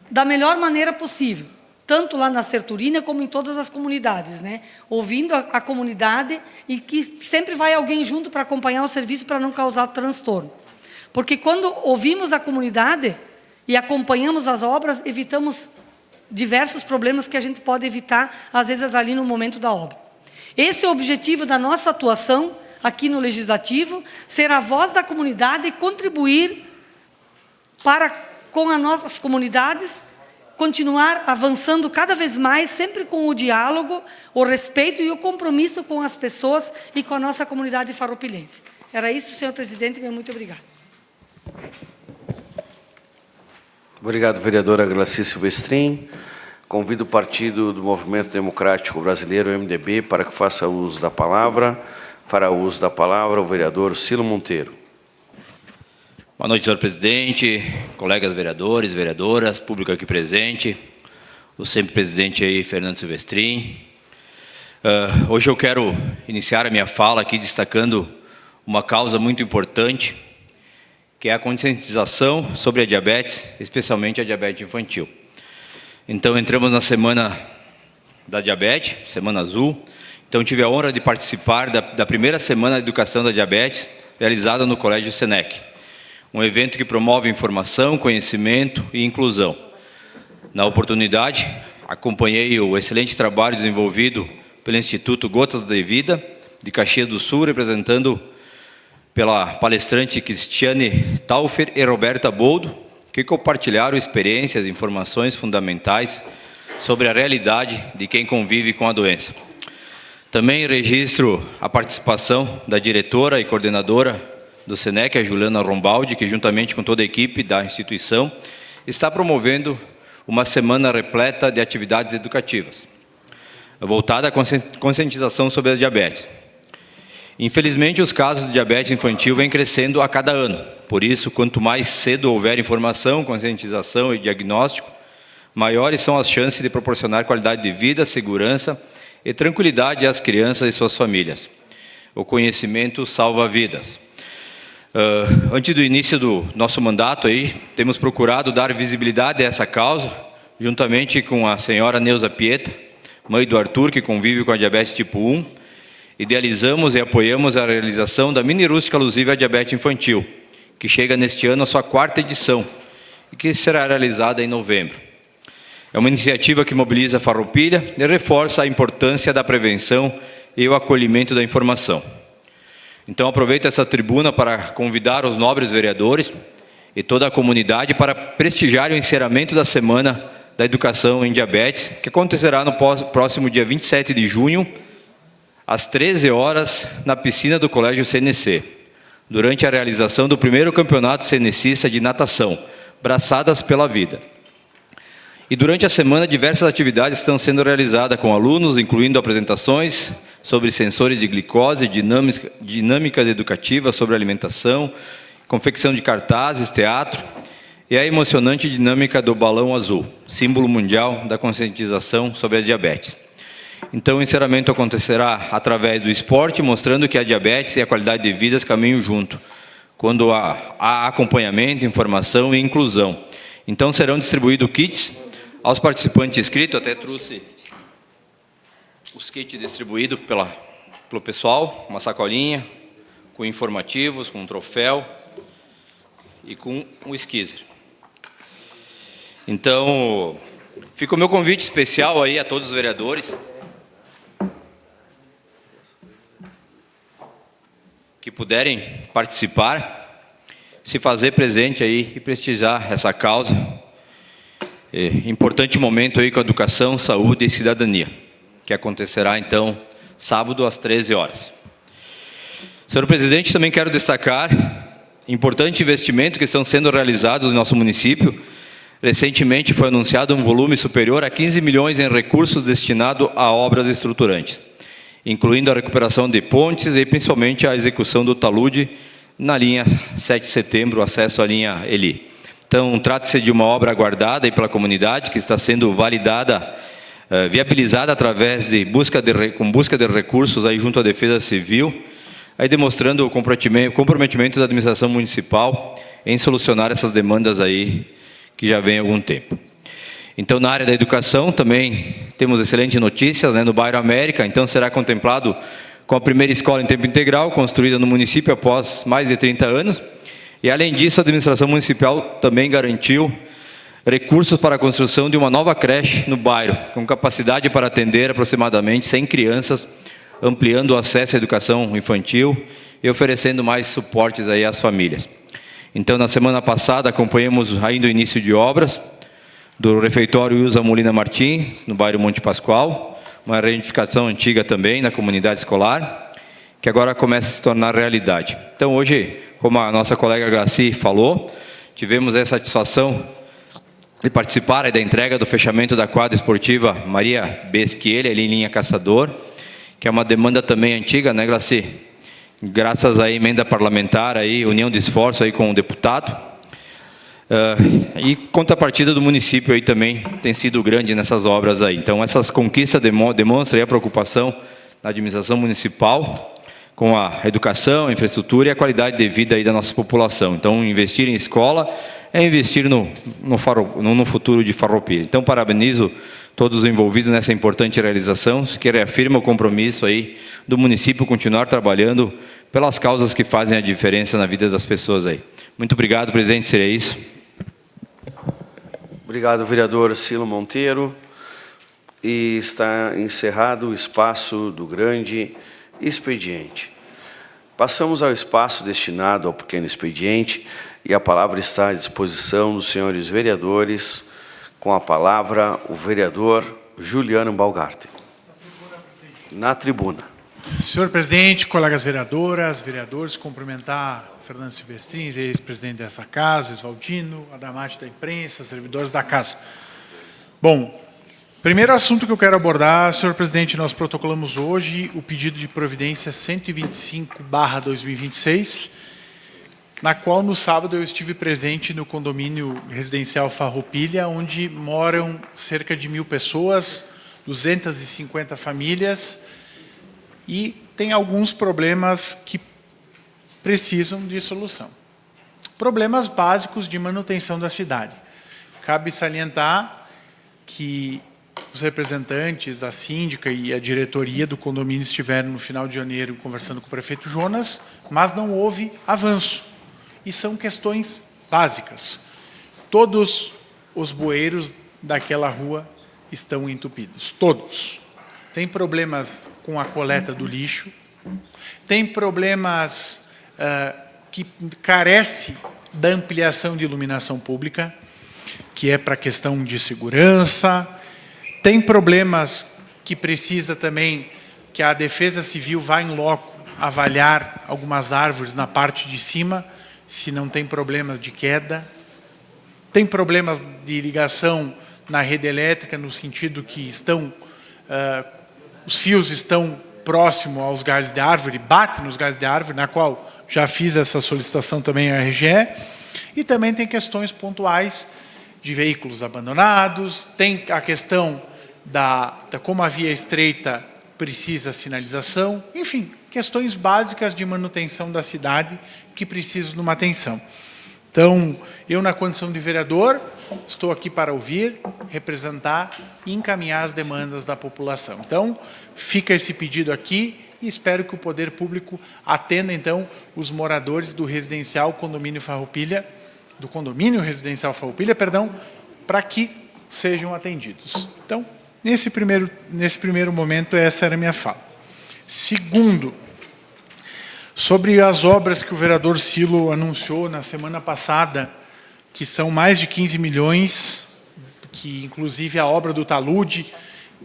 da melhor maneira possível, tanto lá na Serturina como em todas as comunidades, né? Ouvindo a comunidade, e que sempre vai alguém junto para acompanhar o serviço, para não causar transtorno. Porque quando ouvimos a comunidade e acompanhamos as obras, evitamos diversos problemas que a gente pode evitar, às vezes, ali no momento da obra. Esse é o objetivo da nossa atuação aqui no Legislativo, ser a voz da comunidade e contribuir com as nossas comunidades, continuar avançando cada vez mais, sempre com o diálogo, o respeito e o compromisso com as pessoas e com a nossa comunidade farroupilhense. Era isso, senhor presidente, muito obrigado. Obrigado, vereadora Glaci Silvestrin. Convido o Partido do Movimento Democrático Brasileiro, MDB, para que faça uso da palavra. Fará uso da palavra o vereador Cilo Monteiro. Boa noite, senhor presidente, colegas vereadores, vereadoras, público aqui presente, o sempre presidente aí, Fernando Silvestrin. Hoje eu quero iniciar a minha fala aqui destacando uma causa muito importante, que é a conscientização sobre a diabetes, especialmente a diabetes infantil. Então, entramos na Semana da Diabetes, Semana Azul. Então, tive a honra de participar da primeira Semana de Educação da Diabetes, realizada no Colégio Senec. Um evento que promove informação, conhecimento e inclusão. Na oportunidade, acompanhei o excelente trabalho desenvolvido pelo Instituto Gotas de Vida, de Caxias do Sul, representando pela palestrante Cristiane Taufer e Roberta Boldo, que compartilharam experiências e informações fundamentais sobre a realidade de quem convive com a doença. Também registro a participação da diretora e coordenadora do Senec, a Juliana Rombaldi, que juntamente com toda a equipe da instituição, está promovendo uma semana repleta de atividades educativas, voltada à conscientização sobre a diabetes. Infelizmente, os casos de diabetes infantil vêm crescendo a cada ano. Por isso, quanto mais cedo houver informação, conscientização e diagnóstico, maiores são as chances de proporcionar qualidade de vida, segurança e tranquilidade às crianças e suas famílias. O conhecimento salva vidas. Antes do início do nosso mandato, temos procurado dar visibilidade a essa causa, juntamente com a senhora Neuza Pieta, mãe do Arthur, que convive com a diabetes tipo 1, idealizamos e apoiamos a realização da mini rústica alusiva à diabetes infantil, que chega neste ano à sua 4ª edição, e que será realizada em novembro. É uma iniciativa que mobiliza a Farroupilha e reforça a importância da prevenção e o acolhimento da informação. Então, aproveito essa tribuna para convidar os nobres vereadores e toda a comunidade para prestigiar o encerramento da Semana da Educação em Diabetes, que acontecerá no próximo dia 27 de junho, às 13 horas, na piscina do Colégio CNC, durante a realização do primeiro campeonato cenecista de natação, Braçadas pela Vida. E durante a semana, diversas atividades estão sendo realizadas com alunos, incluindo apresentações sobre sensores de glicose, dinâmicas educativas sobre alimentação, confecção de cartazes, teatro e a emocionante dinâmica do balão azul, símbolo mundial da conscientização sobre a diabetes. Então, o encerramento acontecerá através do esporte, mostrando que a diabetes e a qualidade de vida caminham junto, quando há acompanhamento, informação e inclusão. Então, serão distribuídos kits aos participantes inscritos. Até trouxe os kits distribuídos pelo pessoal, uma sacolinha com informativos, com um troféu e com um esquizer. Então, fica o meu convite especial aí a todos os vereadores que puderem participar, se fazer presente aí e prestigiar essa causa. Importante momento aí com a educação, saúde e cidadania, que acontecerá então sábado às 13 horas. Senhor presidente, também quero destacar importante investimento que estão sendo realizados no nosso município. Recentemente foi anunciado um volume superior a 15 milhões em recursos destinados a obras estruturantes, incluindo a recuperação de pontes e principalmente a execução do talude na linha 7 de setembro, acesso à linha Eli. Então, trata-se de uma obra aguardada aí pela comunidade, que está sendo validada, viabilizada através de busca de recursos aí junto à Defesa Civil, aí demonstrando o comprometimento da administração municipal em solucionar essas demandas aí que já vem há algum tempo. Então, na área da educação, também temos excelentes notícias, no bairro América. Então, será contemplado com a primeira escola em tempo integral, construída no município após mais de 30 anos. E, além disso, a administração municipal também garantiu recursos para a construção de uma nova creche no bairro, com capacidade para atender aproximadamente 100 crianças, ampliando o acesso à educação infantil e oferecendo mais suportes aí às famílias. Então, na semana passada, acompanhamos ainda o início de obras do refeitório Ilza Molina Martins, no bairro Monte Pascoal, uma reedificação antiga também na comunidade escolar, que agora começa a se tornar realidade. Então, hoje, como a nossa colega Graci falou, tivemos a satisfação de participar da entrega do fechamento da quadra esportiva Maria Besquiele, ali em linha Caçador, que é uma demanda também antiga, né, Graci? Graças à emenda parlamentar, aí, união de esforço aí com o deputado, e contrapartida do município aí também tem sido grande nessas obras aí. Então, essas conquistas demonstram aí a preocupação da administração municipal com a educação, a infraestrutura e a qualidade de vida aí da nossa população. Então, investir em escola é investir no futuro de Farroupilha. Então, parabenizo todos os envolvidos nessa importante realização, que reafirma o compromisso aí do município continuar trabalhando pelas causas que fazem a diferença na vida das pessoas aí. Muito obrigado, presidente, seria isso. Obrigado, vereador Silo Monteiro. E está encerrado o espaço do grande expediente. Passamos ao espaço destinado ao pequeno expediente e a palavra está à disposição dos senhores vereadores. Com a palavra, o vereador Juliano Balgarte. Na tribuna. Senhor presidente, colegas vereadoras, vereadores, cumprimentar Fernando Silvestrin, ex-presidente dessa casa, Esvaldino, Adamate da imprensa, servidores da casa. Bom, primeiro assunto que eu quero abordar, senhor presidente, nós protocolamos hoje o pedido de providência 125/2026, na qual no sábado eu estive presente no condomínio residencial Farroupilha, onde moram cerca de 1.000 pessoas, 250 famílias, e tem alguns problemas que precisam de solução. Problemas básicos de manutenção da cidade. Cabe salientar que os representantes, a síndica e a diretoria do condomínio estiveram no final de janeiro conversando com o prefeito Jonas, mas não houve avanço. E são questões básicas. Todos os bueiros daquela rua estão entupidos. Todos. Tem problemas com a coleta do lixo, tem problemas que carece da ampliação de iluminação pública, que é para a questão de segurança, tem problemas que precisa também que a Defesa Civil vá em loco avaliar algumas árvores na parte de cima, se não tem problemas de queda. Tem problemas de ligação na rede elétrica, no sentido que os fios estão próximos aos galhos de árvore, batem nos galhos de árvore, na qual já fiz essa solicitação também à RGE. E também tem questões pontuais de veículos abandonados, tem a questão da como a via estreita precisa sinalização, enfim, questões básicas de manutenção da cidade que precisam de uma atenção. Então, eu, na condição de vereador, estou aqui para ouvir, representar e encaminhar as demandas da população. Então, fica esse pedido aqui e espero que o poder público atenda, então, os moradores do residencial condomínio Farroupilha, para que sejam atendidos. Então, nesse primeiro momento, essa era a minha fala. Segundo, sobre as obras que o vereador Silo anunciou na semana passada, que são mais de 15 milhões, que inclusive a obra do talude,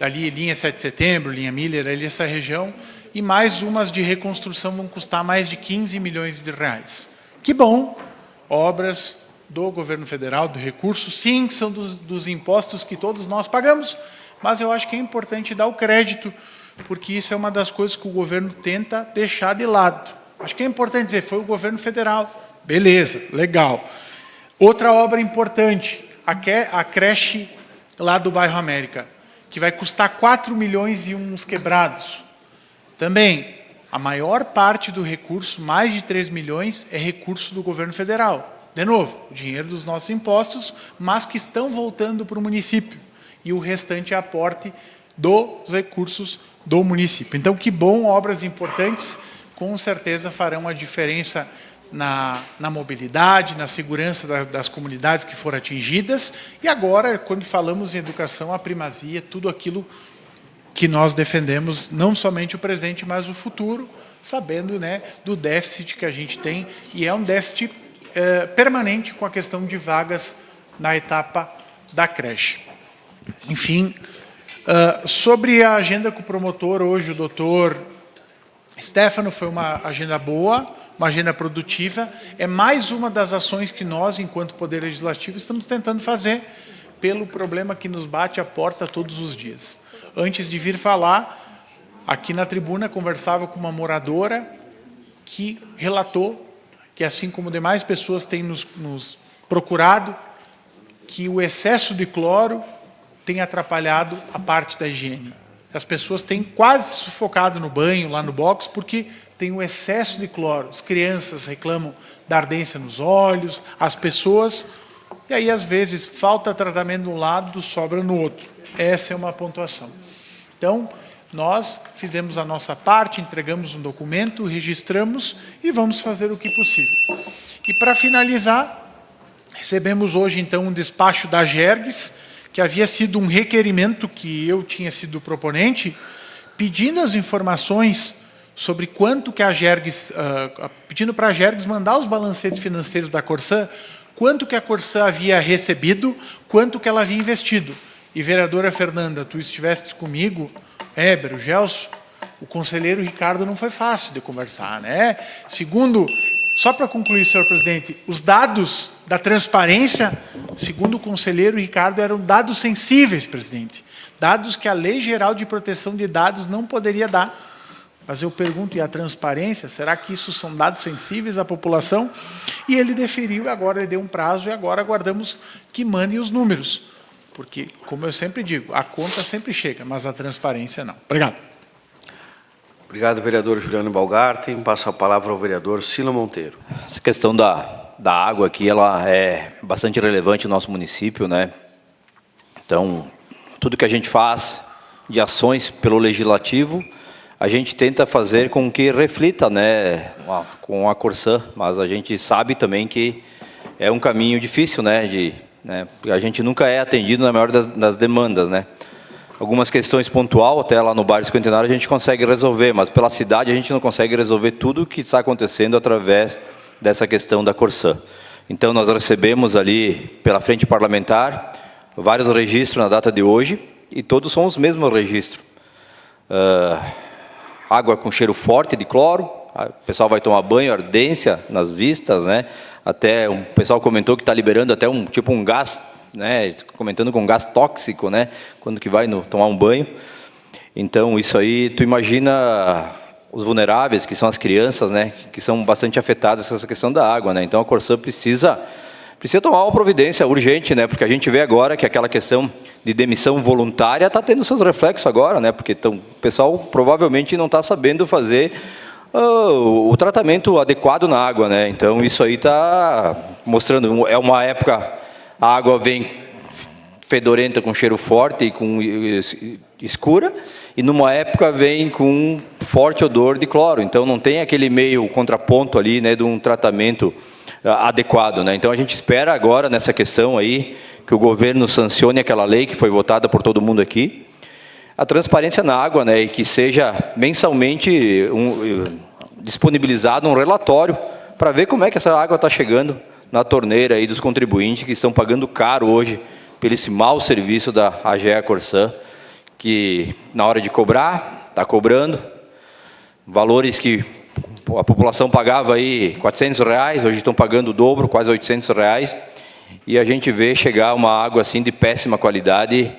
ali linha 7 de setembro, linha Miller, ali essa região, e mais umas de reconstrução vão custar mais de 15 milhões de reais. Que bom, obras do governo federal, do recurso, sim, são dos impostos que todos nós pagamos, mas eu acho que é importante dar o crédito, porque isso é uma das coisas que o governo tenta deixar de lado. Acho que é importante dizer, foi o governo federal. Beleza, legal. Outra obra importante, a creche lá do bairro América, que vai custar 4 milhões e uns quebrados. Também, a maior parte do recurso, mais de 3 milhões, é recurso do governo federal. De novo, o dinheiro dos nossos impostos, mas que estão voltando para o município. E o restante é aporte dos recursos do município. Então, que bom, obras importantes, com certeza farão a diferença na mobilidade, na segurança das comunidades que foram atingidas. E agora, quando falamos em educação, a primazia, tudo aquilo que nós defendemos, não somente o presente, mas o futuro, sabendo, né, do déficit que a gente tem, e é um déficit permanente com a questão de vagas na etapa da creche. Enfim, sobre a agenda com o promotor, hoje o doutor Stefano, foi uma agenda boa, uma agenda produtiva, é mais uma das ações que nós, enquanto Poder Legislativo, estamos tentando fazer pelo problema que nos bate à porta todos os dias. Antes de vir falar, aqui na tribuna, conversava com uma moradora que relatou que, assim como demais pessoas têm nos procurado, que o excesso de cloro tem atrapalhado a parte da higiene. As pessoas têm quase sufocado no banho, lá no box, porque tem o excesso de cloro. As crianças reclamam da ardência nos olhos, as pessoas... E aí, às vezes, falta tratamento de um lado, sobra no outro. Essa é uma pontuação. Então, nós fizemos a nossa parte, entregamos um documento, registramos e vamos fazer o que possível. E, para finalizar, recebemos hoje, então, um despacho da Gergues, que havia sido um requerimento que eu tinha sido proponente, pedindo as informações sobre quanto que a Gergues, pedindo para a Gergues mandar os balancetes financeiros da Corsã, quanto que a Corsã havia recebido, quanto que ela havia investido. E, vereadora Fernanda, tu estiveste comigo, Éber, o Gelson, o conselheiro Ricardo não foi fácil de conversar, né? Segundo, só para concluir, senhor presidente, os dados da transparência, segundo o conselheiro Ricardo, eram dados sensíveis, presidente. Dados que a Lei Geral de Proteção de Dados não poderia dar. Mas eu pergunto, e a transparência, será que isso são dados sensíveis à população? E ele deferiu, agora ele deu um prazo, e agora aguardamos que mandem os números. Porque, como eu sempre digo, a conta sempre chega, mas a transparência não. Obrigado. Obrigado, vereador Juliano Balgarten. Passo a palavra ao vereador Sila Monteiro. Essa questão da água aqui, ela é bastante relevante no nosso município, né? Então, tudo que a gente faz de ações pelo legislativo, a gente tenta fazer com que reflita, né, com a Corsã, mas a gente sabe também que é um caminho difícil, né, a gente nunca é atendido na maior das demandas, né. Algumas questões pontuais, até lá no bairro Cinquentenário, a gente consegue resolver, mas pela cidade a gente não consegue resolver tudo o que está acontecendo através dessa questão da Corsã. Então, nós recebemos ali, pela frente parlamentar, vários registros na data de hoje, e todos são os mesmos registros. Água com cheiro forte de cloro, o pessoal vai tomar banho, ardência nas vistas, né? Até o pessoal comentou que está liberando até um gás, né? Comentando com gás tóxico, né? Quando que vai tomar um banho. Então, isso aí, tu imagina os vulneráveis, que são as crianças, né? Que são bastante afetadas com essa questão da água, né? Então, a Corsã precisa tomar uma providência urgente, né? Porque a gente vê agora que aquela questão de demissão voluntária está tendo seus reflexos agora, né? Porque o pessoal provavelmente não está sabendo fazer o tratamento adequado na água, né? Então, isso aí está mostrando, é uma época, a água vem fedorenta, com cheiro forte e com escura, e numa época vem com forte odor de cloro. Então, não tem aquele meio contraponto ali, né, de um tratamento adequado, né? Então, a gente espera agora, nessa questão aí, que o governo sancione aquela lei que foi votada por todo mundo aqui, a transparência na água, né, e que seja mensalmente disponibilizado um relatório para ver como é que essa água está chegando na torneira aí dos contribuintes que estão pagando caro hoje pelo esse mau serviço da AGEA Corsã, que na hora de cobrar, está cobrando valores que a população pagava aí R$400, hoje estão pagando o dobro, quase R$800, e a gente vê chegar uma água assim de péssima qualidade,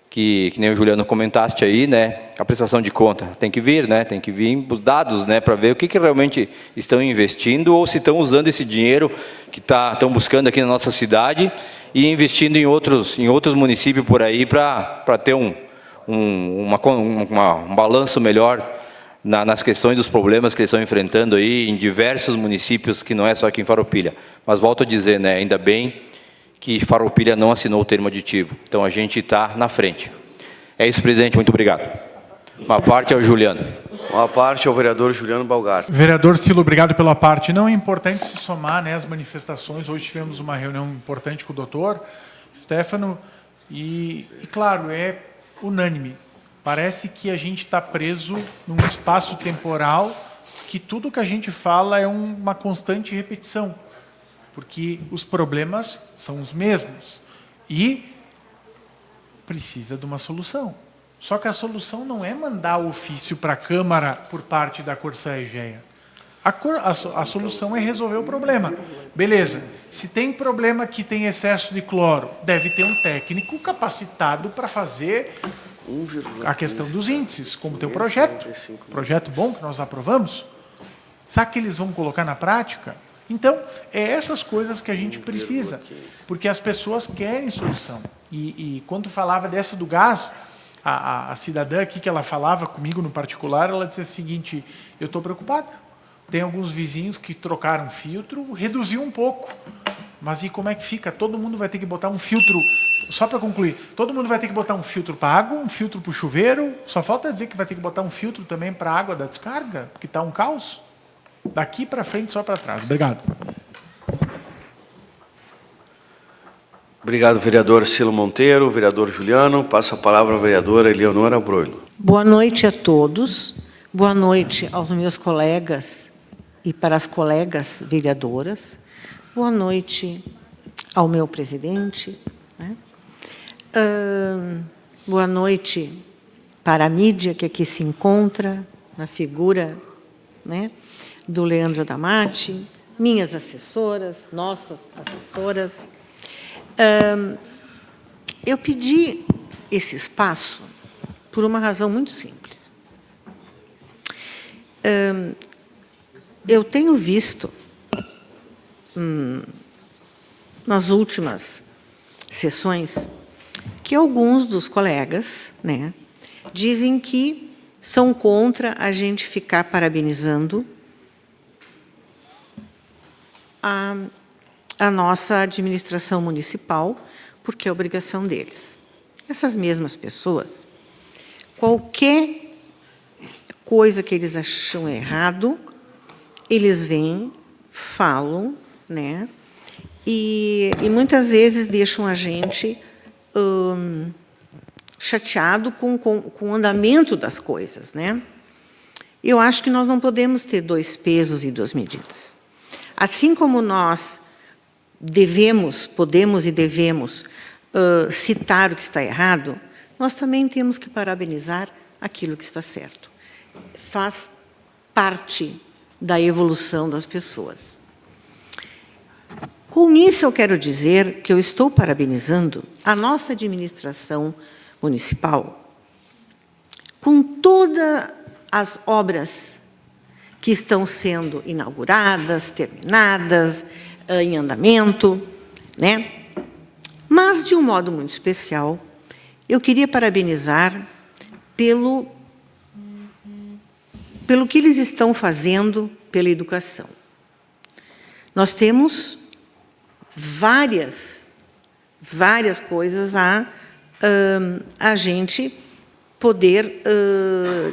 que nem o Juliano comentaste aí, né? A prestação de conta tem que vir, né? Tem que vir os dados, né? Para ver o que realmente estão investindo ou se estão usando esse dinheiro que estão buscando aqui na nossa cidade e investindo em outros municípios por aí para ter um balanço melhor nas questões dos problemas que eles estão enfrentando aí em diversos municípios, que não é só aqui em Farroupilha. Mas volto a dizer, né? Ainda bem que Farroupilha não assinou o termo aditivo. Então, a gente está na frente. É isso, presidente. Muito obrigado. Uma parte ao Juliano. Uma parte ao vereador Juliano Balgarten. Vereador Silo, obrigado pela parte. Não, é importante se somar, né, as manifestações. Hoje tivemos uma reunião importante com o doutor Stefano e, claro, é unânime. Parece que a gente está preso num espaço temporal que tudo que a gente fala é uma constante repetição, porque os problemas são os mesmos e precisa de uma solução. Só que a solução não é mandar o ofício para a Câmara por parte da Corsã EGEA. A solução é resolver o problema. Beleza, se tem problema que tem excesso de cloro, deve ter um técnico capacitado para fazer a questão dos índices, como tem o projeto bom que nós aprovamos. Sabe que eles vão colocar na prática? Então, é essas coisas que a gente precisa, porque as pessoas querem solução. E quando falava dessa do gás, a cidadã aqui que ela falava comigo no particular, ela disse o seguinte: eu estou preocupada, Tem alguns vizinhos que trocaram filtro, reduziu um pouco. Mas e como é que fica? Todo mundo vai ter que botar um filtro, só para concluir, todo mundo vai ter que botar um filtro para água, um filtro para o chuveiro, só falta dizer que vai ter que botar um filtro também para a água da descarga, porque está um caos. Daqui para frente, só para trás. Obrigado. Obrigado, vereador Cilo Monteiro. Vereador Juliano, passa a palavra à vereadora Eleonora Broilo. Boa noite a todos. Boa noite aos meus colegas e para as colegas vereadoras. Boa noite ao meu presidente. Né? Boa noite para a mídia que aqui se encontra, na figura, né, do Leandro Damati, minhas assessoras, nossas assessoras. Eu pedi esse espaço por uma razão muito simples. Eu tenho visto, nas últimas sessões, que alguns dos colegas, né, dizem que são contra a gente ficar parabenizando a nossa administração municipal, porque é obrigação deles. Essas mesmas pessoas, qualquer coisa que eles acham errado, eles vêm, falam, né? E muitas vezes deixam a gente chateado com o andamento das coisas, né? Eu acho que nós não podemos ter dois pesos e duas medidas. Assim como nós podemos e devemos citar o que está errado, nós também temos que parabenizar aquilo que está certo. Faz parte da evolução das pessoas. Com isso, eu quero dizer que eu estou parabenizando a nossa administração municipal com todas as obras que estão sendo inauguradas, terminadas, em andamento, né? Mas, de um modo muito especial, eu queria parabenizar pelo que eles estão fazendo pela educação. Nós temos várias coisas a gente poder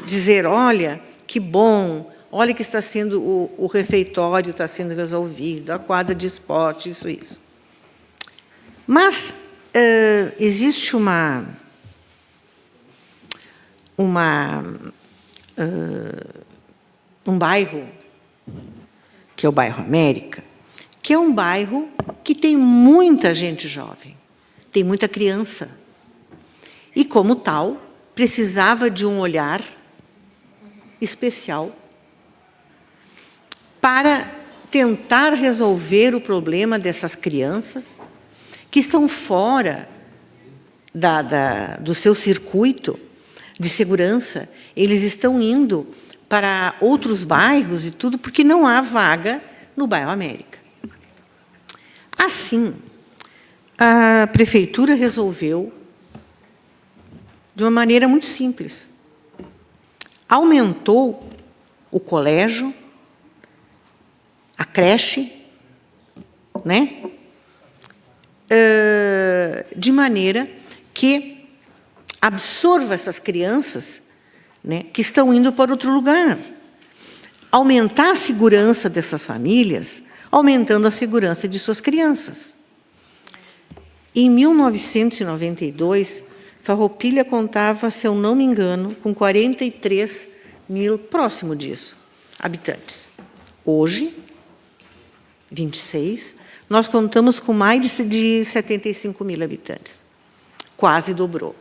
dizer, olha, que bom, olha que está sendo o refeitório está sendo resolvido, a quadra de esporte, isso. Mas existe um bairro, que é o bairro América, que é um bairro que tem muita gente jovem, tem muita criança. E, como tal, precisava de um olhar especial para tentar resolver o problema dessas crianças que estão fora do seu circuito de segurança. Eles estão indo para outros bairros e tudo, porque não há vaga no bairro América. Assim, a prefeitura resolveu, de uma maneira muito simples, aumentou o colégio, a creche, né? De maneira que absorva essas crianças, né, que estão indo para outro lugar. Aumentar a segurança dessas famílias, aumentando a segurança de suas crianças. Em 1992, Farroupilha contava, se eu não me engano, com 43 mil, próximo disso, habitantes. Hoje, 26, nós contamos com mais de 75 mil habitantes. Quase dobrou.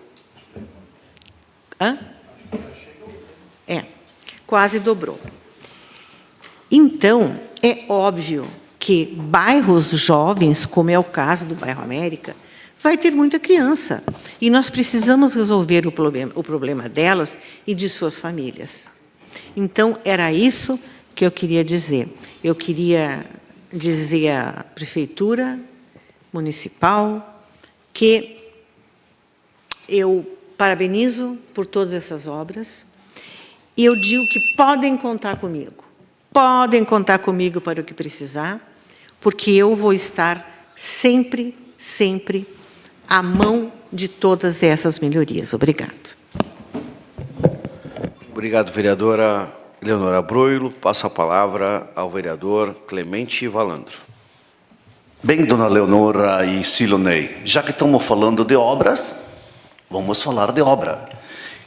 Quase dobrou. Então, é óbvio que bairros jovens, como é o caso do bairro América, vai ter muita criança. E nós precisamos resolver o problema delas e de suas famílias. Então, era isso que eu queria dizer. Eu queria dizer à Prefeitura Municipal que eu parabenizo por todas essas obras e eu digo que podem contar comigo podem contar comigo para o que precisar, porque eu vou estar sempre, sempre à mão de todas essas melhorias. Obrigado. Obrigado, vereadora Eleonora Broilo. Passo a palavra ao vereador Clemente Valandro. Bem, dona Leonora e Silonei, já que estamos falando de obras, vamos falar de obra.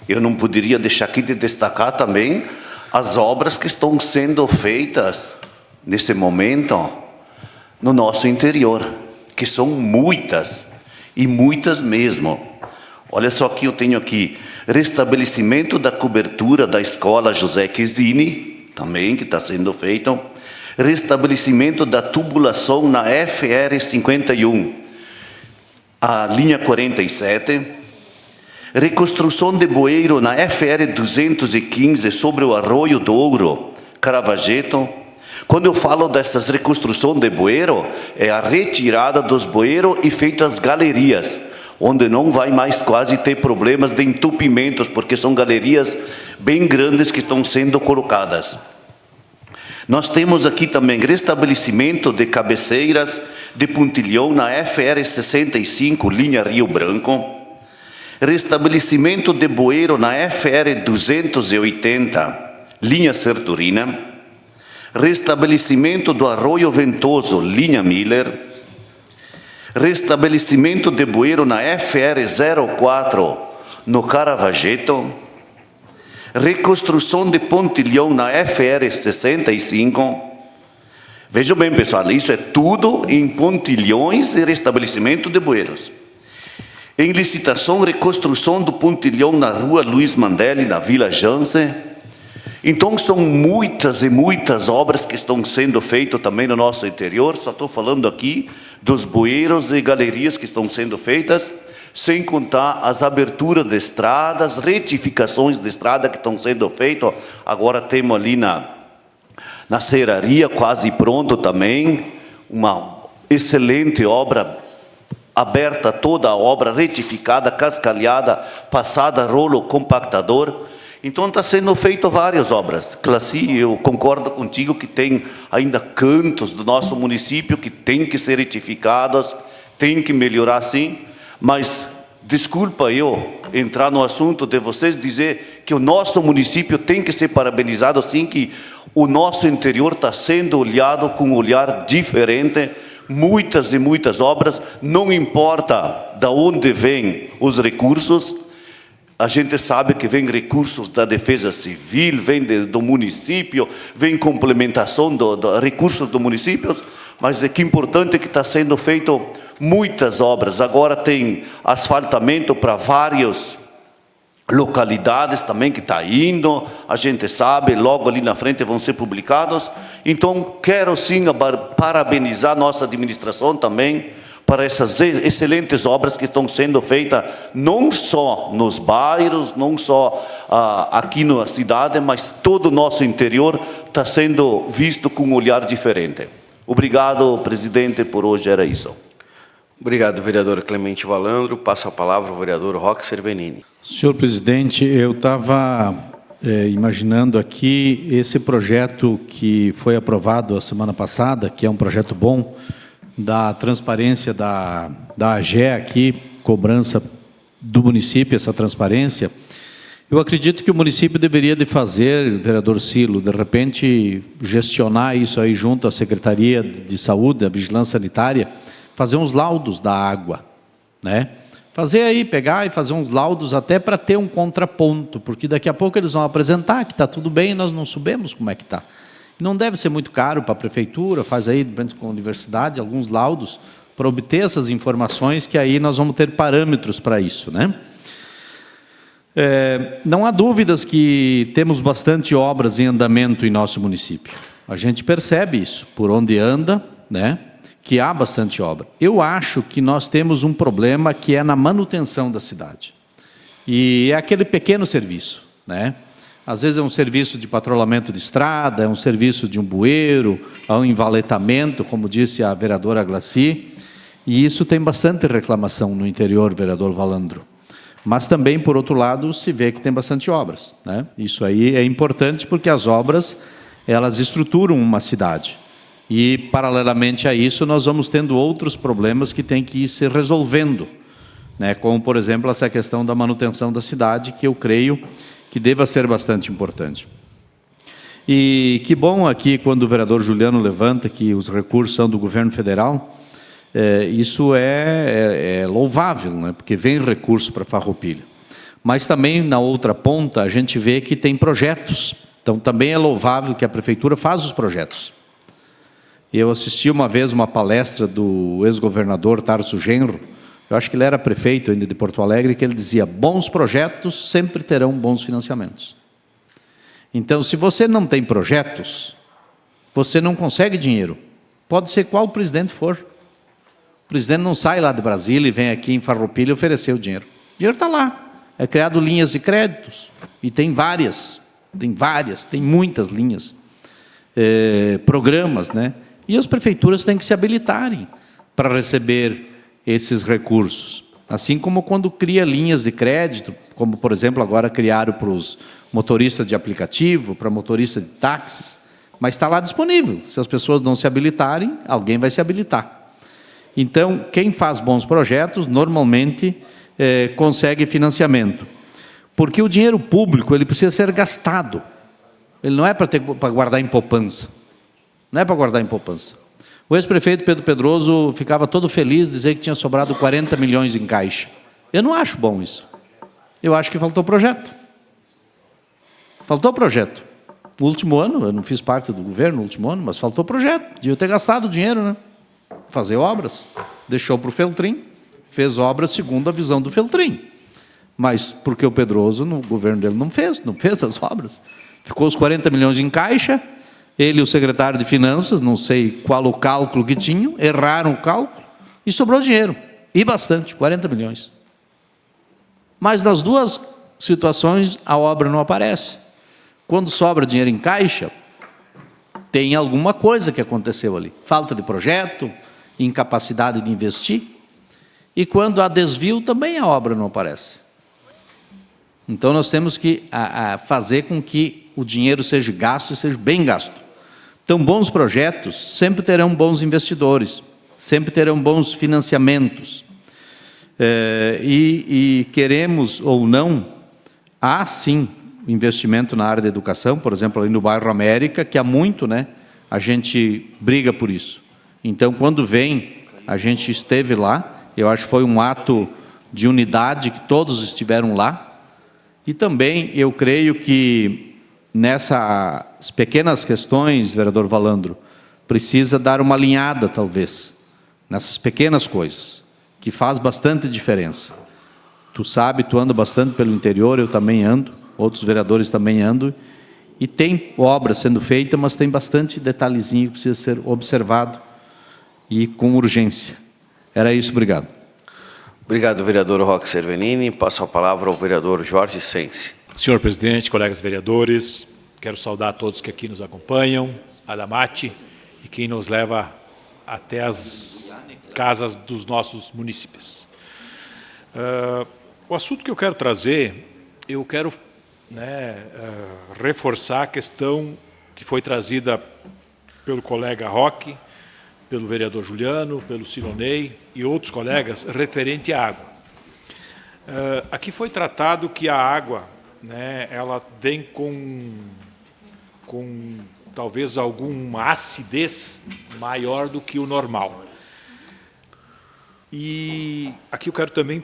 Eu não poderia deixar aqui de destacar também as obras que estão sendo feitas nesse momento no nosso interior, que são muitas, e muitas mesmo. Olha só que eu tenho aqui, restabelecimento da cobertura da escola José Quesini, também que está sendo feito, restabelecimento da tubulação na FR 51, a linha 47, reconstrução de bueiro na FR 215 sobre o Arroio Douro, Caravaggio. Quando eu falo dessas reconstruções de bueiro, é a retirada dos bueiros e feito as galerias, onde não vai mais quase ter problemas de entupimentos, porque são galerias bem grandes que estão sendo colocadas. Nós temos aqui também restabelecimento de cabeceiras de pontilhão na FR 65, linha Rio Branco, restabelecimento de bueiro na FR 280, linha Serturina, restabelecimento do Arroio Ventoso, linha Miller, restabelecimento de bueiro na FR 04, no Caravaggio, reconstrução de pontilhão na FR 65. Vejam bem, pessoal, isso é tudo em pontilhões e restabelecimento de bueiros. Em licitação, reconstrução do pontilhão na rua Luiz Mandelli, na Vila Jansen. Então, são muitas e muitas obras que estão sendo feitas também no nosso interior. Só estou falando aqui dos bueiros e galerias que estão sendo feitas, sem contar as aberturas de estradas, retificações de estrada que estão sendo feitas. Agora temos ali na serraria, quase pronto também, uma excelente obra, aberta toda a obra, retificada, cascalhada, passada rolo compactador. Então está sendo feito várias obras. Classi, eu concordo contigo que tem ainda cantos do nosso município que tem que ser retificados, tem que melhorar sim, mas desculpa eu entrar no assunto de vocês dizer que o nosso município tem que ser parabenizado sim, que o nosso interior está sendo olhado com um olhar diferente, muitas e muitas obras, não importa de onde vêm os recursos. A gente sabe que vem recursos da Defesa Civil, vem do município, vem complementação do recursos do município, mas é que importante que está sendo feito muitas obras. Agora tem asfaltamento para várias localidades também que está indo, a gente sabe, logo ali na frente vão ser publicados. Então, quero sim parabenizar nossa administração também, para essas excelentes obras que estão sendo feitas, não só nos bairros, não só aqui na cidade, mas todo o nosso interior está sendo visto com um olhar diferente. Obrigado, presidente, por hoje era isso. Obrigado, vereador Clemente Valandro. Passa a palavra ao vereador Roque Cervenini. Senhor presidente, eu estava imaginando aqui esse projeto que foi aprovado a semana passada, que é um projeto bom, da transparência da AGE aqui, cobrança do município, essa transparência. Eu acredito que o município deveria de fazer, vereador Silo, de repente gestionar isso aí junto à Secretaria de Saúde, à Vigilância Sanitária, fazer uns laudos da água, né? Fazer aí, pegar e fazer uns laudos até para ter um contraponto, porque daqui a pouco eles vão apresentar que está tudo bem e nós não sabemos como é que está. Não deve ser muito caro para a prefeitura, faz aí, com a universidade, alguns laudos, para obter essas informações, que aí nós vamos ter parâmetros para isso, né? Não há dúvidas que temos bastante obras em andamento em nosso município. A gente percebe isso, por onde anda, né? Que há bastante obra. Eu acho que nós temos um problema que é na manutenção da cidade. E é aquele pequeno serviço, né? Às vezes é um serviço de patrulhamento de estrada, é um serviço de um bueiro, é um envaletamento, como disse a vereadora Glaci, e isso tem bastante reclamação no interior, vereador Valandro. Mas também, por outro lado, se vê que tem bastante obras, né? Isso aí é importante porque as obras, elas estruturam uma cidade. E, paralelamente a isso, nós vamos tendo outros problemas que têm que ir se resolvendo, né? Como, por exemplo, essa questão da manutenção da cidade, que eu creio que deva ser bastante importante. E que bom aqui, quando o vereador Juliano levanta que os recursos são do governo federal, isso é louvável, né? Porque vem recurso para Farroupilha. Mas também, na outra ponta, a gente vê que tem projetos. Então, também é louvável que a prefeitura faz os projetos. Eu assisti uma vez uma palestra do ex-governador Tarso Genro, eu acho que ele era prefeito ainda de Porto Alegre, que ele dizia, bons projetos sempre terão bons financiamentos. Então, se você não tem projetos, você não consegue dinheiro. Pode ser qual presidente for. O presidente não sai lá de Brasília e vem aqui em Farroupilha oferecer o dinheiro. O dinheiro está lá. É criado linhas de créditos. E tem várias, tem muitas linhas. Programas, né? E as prefeituras têm que se habilitarem para receber esses recursos. Assim como quando cria linhas de crédito, como, por exemplo, agora criaram para os motoristas de aplicativo, para motorista de táxis, mas está lá disponível. Se as pessoas não se habilitarem, alguém vai se habilitar. Então, quem faz bons projetos, normalmente, consegue financiamento. Porque o dinheiro público ele precisa ser gastado. Ele não é para guardar em poupança. Não é para guardar em poupança. O ex-prefeito Pedro Pedroso ficava todo feliz de dizer que tinha sobrado 40 milhões em caixa. Eu não acho bom isso. Eu acho que faltou projeto. Faltou projeto. No último ano, eu não fiz parte do governo no último ano, mas faltou projeto. Devia ter gastado o dinheiro, né? Fazer obras. Deixou para o Feltrin, fez obras segundo a visão do Feltrin. Mas porque o Pedroso, no governo dele, não fez as obras. Ficou os 40 milhões em caixa, ele e o secretário de Finanças, não sei qual o cálculo que tinham, erraram o cálculo e sobrou dinheiro. E bastante, 40 milhões. Mas nas duas situações a obra não aparece. Quando sobra dinheiro em caixa, tem alguma coisa que aconteceu ali. Falta de projeto, incapacidade de investir. E quando há desvio, também a obra não aparece. Então nós temos que fazer com que o dinheiro seja gasto e seja bem gasto. Então, bons projetos sempre terão bons investidores, sempre terão bons financiamentos. E queremos ou não, há sim investimento na área da educação, por exemplo, ali no bairro América, que há muito, né, a gente briga por isso. Então, quando vem, a gente esteve lá, eu acho que foi um ato de unidade, que todos estiveram lá, e também eu creio que nessas pequenas questões, vereador Valandro, precisa dar uma alinhada, talvez, nessas pequenas coisas, que faz bastante diferença. Tu sabe, tu anda bastante pelo interior, eu também ando, outros vereadores também andam, e tem obra sendo feita, mas tem bastante detalhezinho que precisa ser observado e com urgência. Era isso, obrigado. Obrigado, vereador Roque Cervenini. Passo a palavra ao vereador Jorge Sense. Senhor presidente, colegas vereadores, quero saudar a todos que aqui nos acompanham, a Damate, e quem nos leva até as casas dos nossos munícipes. O assunto que eu quero trazer, eu quero reforçar a questão que foi trazida pelo colega Roque, pelo vereador Juliano, pelo Silonei e outros colegas, referente à água. Aqui foi tratado que a água, ela vem com talvez alguma acidez maior do que o normal. E aqui eu quero também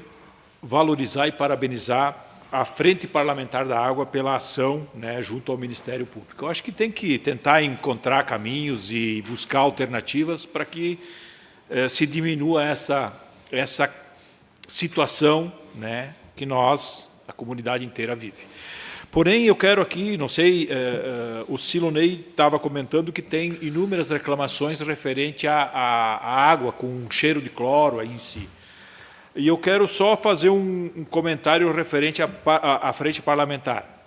valorizar e parabenizar a Frente Parlamentar da Água pela ação junto ao Ministério Público. Eu acho que tem que tentar encontrar caminhos e buscar alternativas para que se diminua essa situação que nós, a comunidade inteira, vive. Porém, eu quero aqui, não sei, o Silonei estava comentando que tem inúmeras reclamações referente à água com cheiro de cloro em si. E eu quero só fazer um comentário referente à frente parlamentar.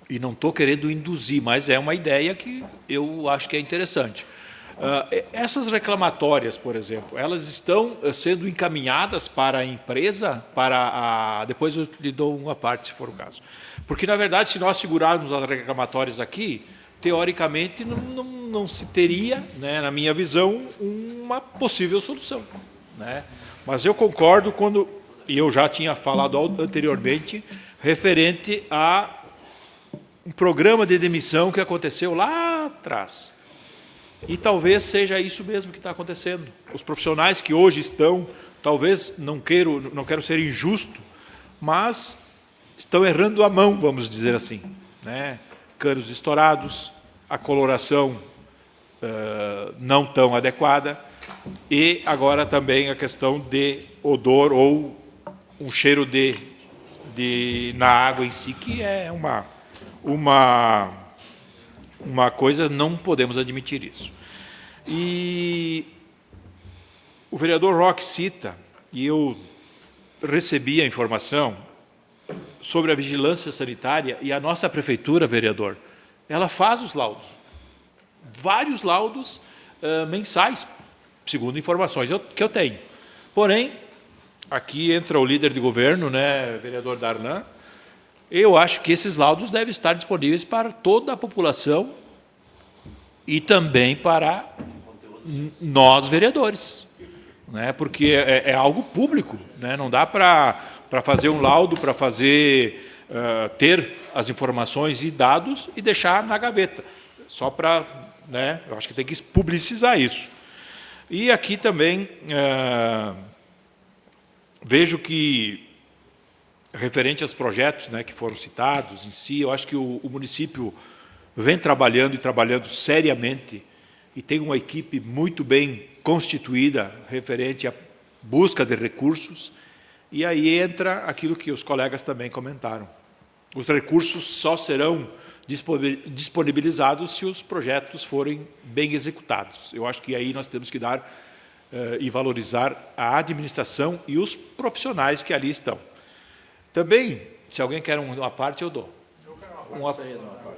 E não estou querendo induzir, mas é uma ideia que eu acho que é interessante. Essas reclamatórias, por exemplo, elas estão sendo encaminhadas para a empresa, depois eu lhe dou uma parte, se for o caso. Porque, na verdade, se nós segurarmos as reclamatórias aqui, teoricamente, não se teria, né, na minha visão, uma possível solução, né? Mas eu concordo e eu já tinha falado anteriormente, referente a um programa de demissão que aconteceu lá atrás. E talvez seja isso mesmo que está acontecendo. Os profissionais que hoje estão, talvez, não quero ser injusto, mas estão errando a mão, vamos dizer assim, né? Canos estourados, a coloração não tão adequada, e agora também a questão de odor ou um cheiro na água em si, que é uma coisa, não podemos admitir isso. E o vereador Roque cita, e eu recebi a informação sobre a vigilância sanitária, e a nossa prefeitura, vereador, ela faz os laudos, vários laudos mensais, segundo informações que eu tenho. Porém, aqui entra o líder de governo, né, vereador Darlan, eu acho que esses laudos devem estar disponíveis para toda a população e também para nós, vereadores, né, porque é algo público, né, não dá para fazer um laudo, para ter as informações e dados e deixar na gaveta, só para, né, eu acho que tem que publicizar isso. E aqui também vejo que, referente aos projetos, né, que foram citados em si, eu acho que o município vem trabalhando seriamente e tem uma equipe muito bem constituída referente à busca de recursos, e aí entra aquilo que os colegas também comentaram. Os recursos só serão disponibilizados se os projetos forem bem executados. Eu acho que aí nós temos que dar e valorizar a administração e os profissionais que ali estão. Também, se alguém quer uma parte, eu dou.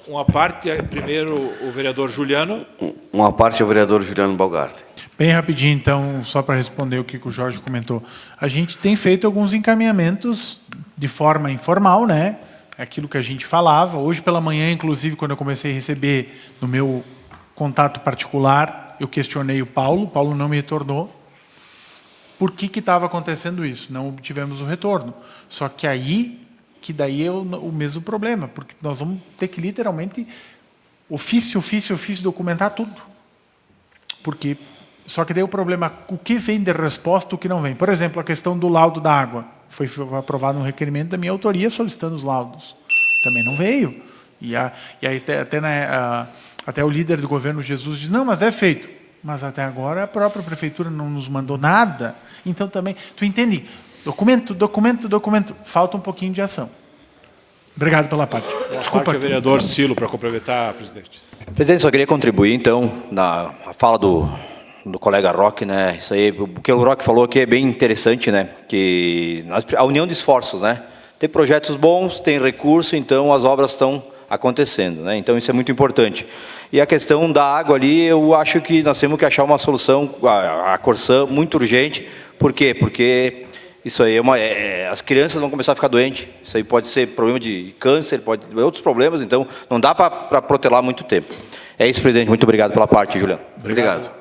Uma parte, primeiro o vereador Juliano. Uma parte é o vereador Juliano Balgarte. Bem rapidinho, então, só para responder o que o Jorge comentou. A gente tem feito alguns encaminhamentos de forma informal, né? Aquilo que a gente falava. Hoje pela manhã, inclusive, quando eu comecei a receber no meu contato particular, eu questionei o Paulo não me retornou. Por que estava acontecendo isso? Não obtivemos o retorno. Só que daí é o mesmo problema, porque nós vamos ter que literalmente ofício, documentar tudo. Porque, só que daí o problema, o que vem de resposta, o que não vem. Por exemplo, a questão do laudo da água. Foi aprovado um requerimento da minha autoria solicitando os laudos. Também não veio. E aí até o líder do governo, Jesus, diz, não, mas é feito. Mas até agora a própria prefeitura não nos mandou nada. Então também, tu entende? Documento. Falta um pouquinho de ação. Obrigado pela parte. Desculpa. Parte, vereador Cilo, para complementar, presidente. Presidente, só queria contribuir, então, na fala do colega Roque, né? Isso aí, o que o Roque falou aqui é bem interessante, né? Que a união de esforços, né? Tem projetos bons, tem recurso, então as obras estão acontecendo, né? Então isso é muito importante. E a questão da água ali, eu acho que nós temos que achar uma solução, a Corsã, muito urgente. Por quê? Porque isso aí as crianças vão começar a ficar doentes. Isso aí pode ser problema de câncer, pode ter outros problemas, então não dá para protelar muito tempo. É isso, presidente. Muito obrigado pela parte, Juliano. Obrigado.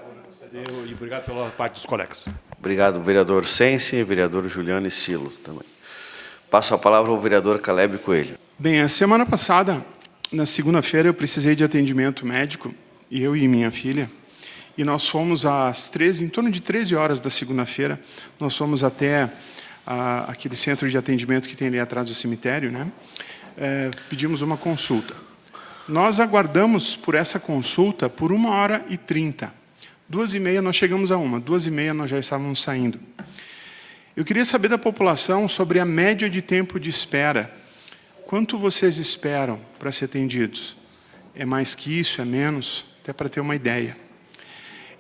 E obrigado pela parte dos colegas. Obrigado, vereador Sense, vereador Juliano e Cilo também. Passo a palavra ao vereador Caleb Coelho. Bem, a semana passada, na segunda-feira, eu precisei de atendimento médico, eu e minha filha, e nós fomos em torno de 13 horas da segunda-feira, nós fomos até aquele centro de atendimento que tem ali atrás do cemitério, né? Pedimos uma consulta. Nós aguardamos por essa consulta por 1h30. 2h30 nós chegamos a 2h30 nós já estávamos saindo. Eu queria saber da população sobre a média de tempo de espera. Quanto vocês esperam para ser atendidos? É mais que isso? É menos? Até para ter uma ideia.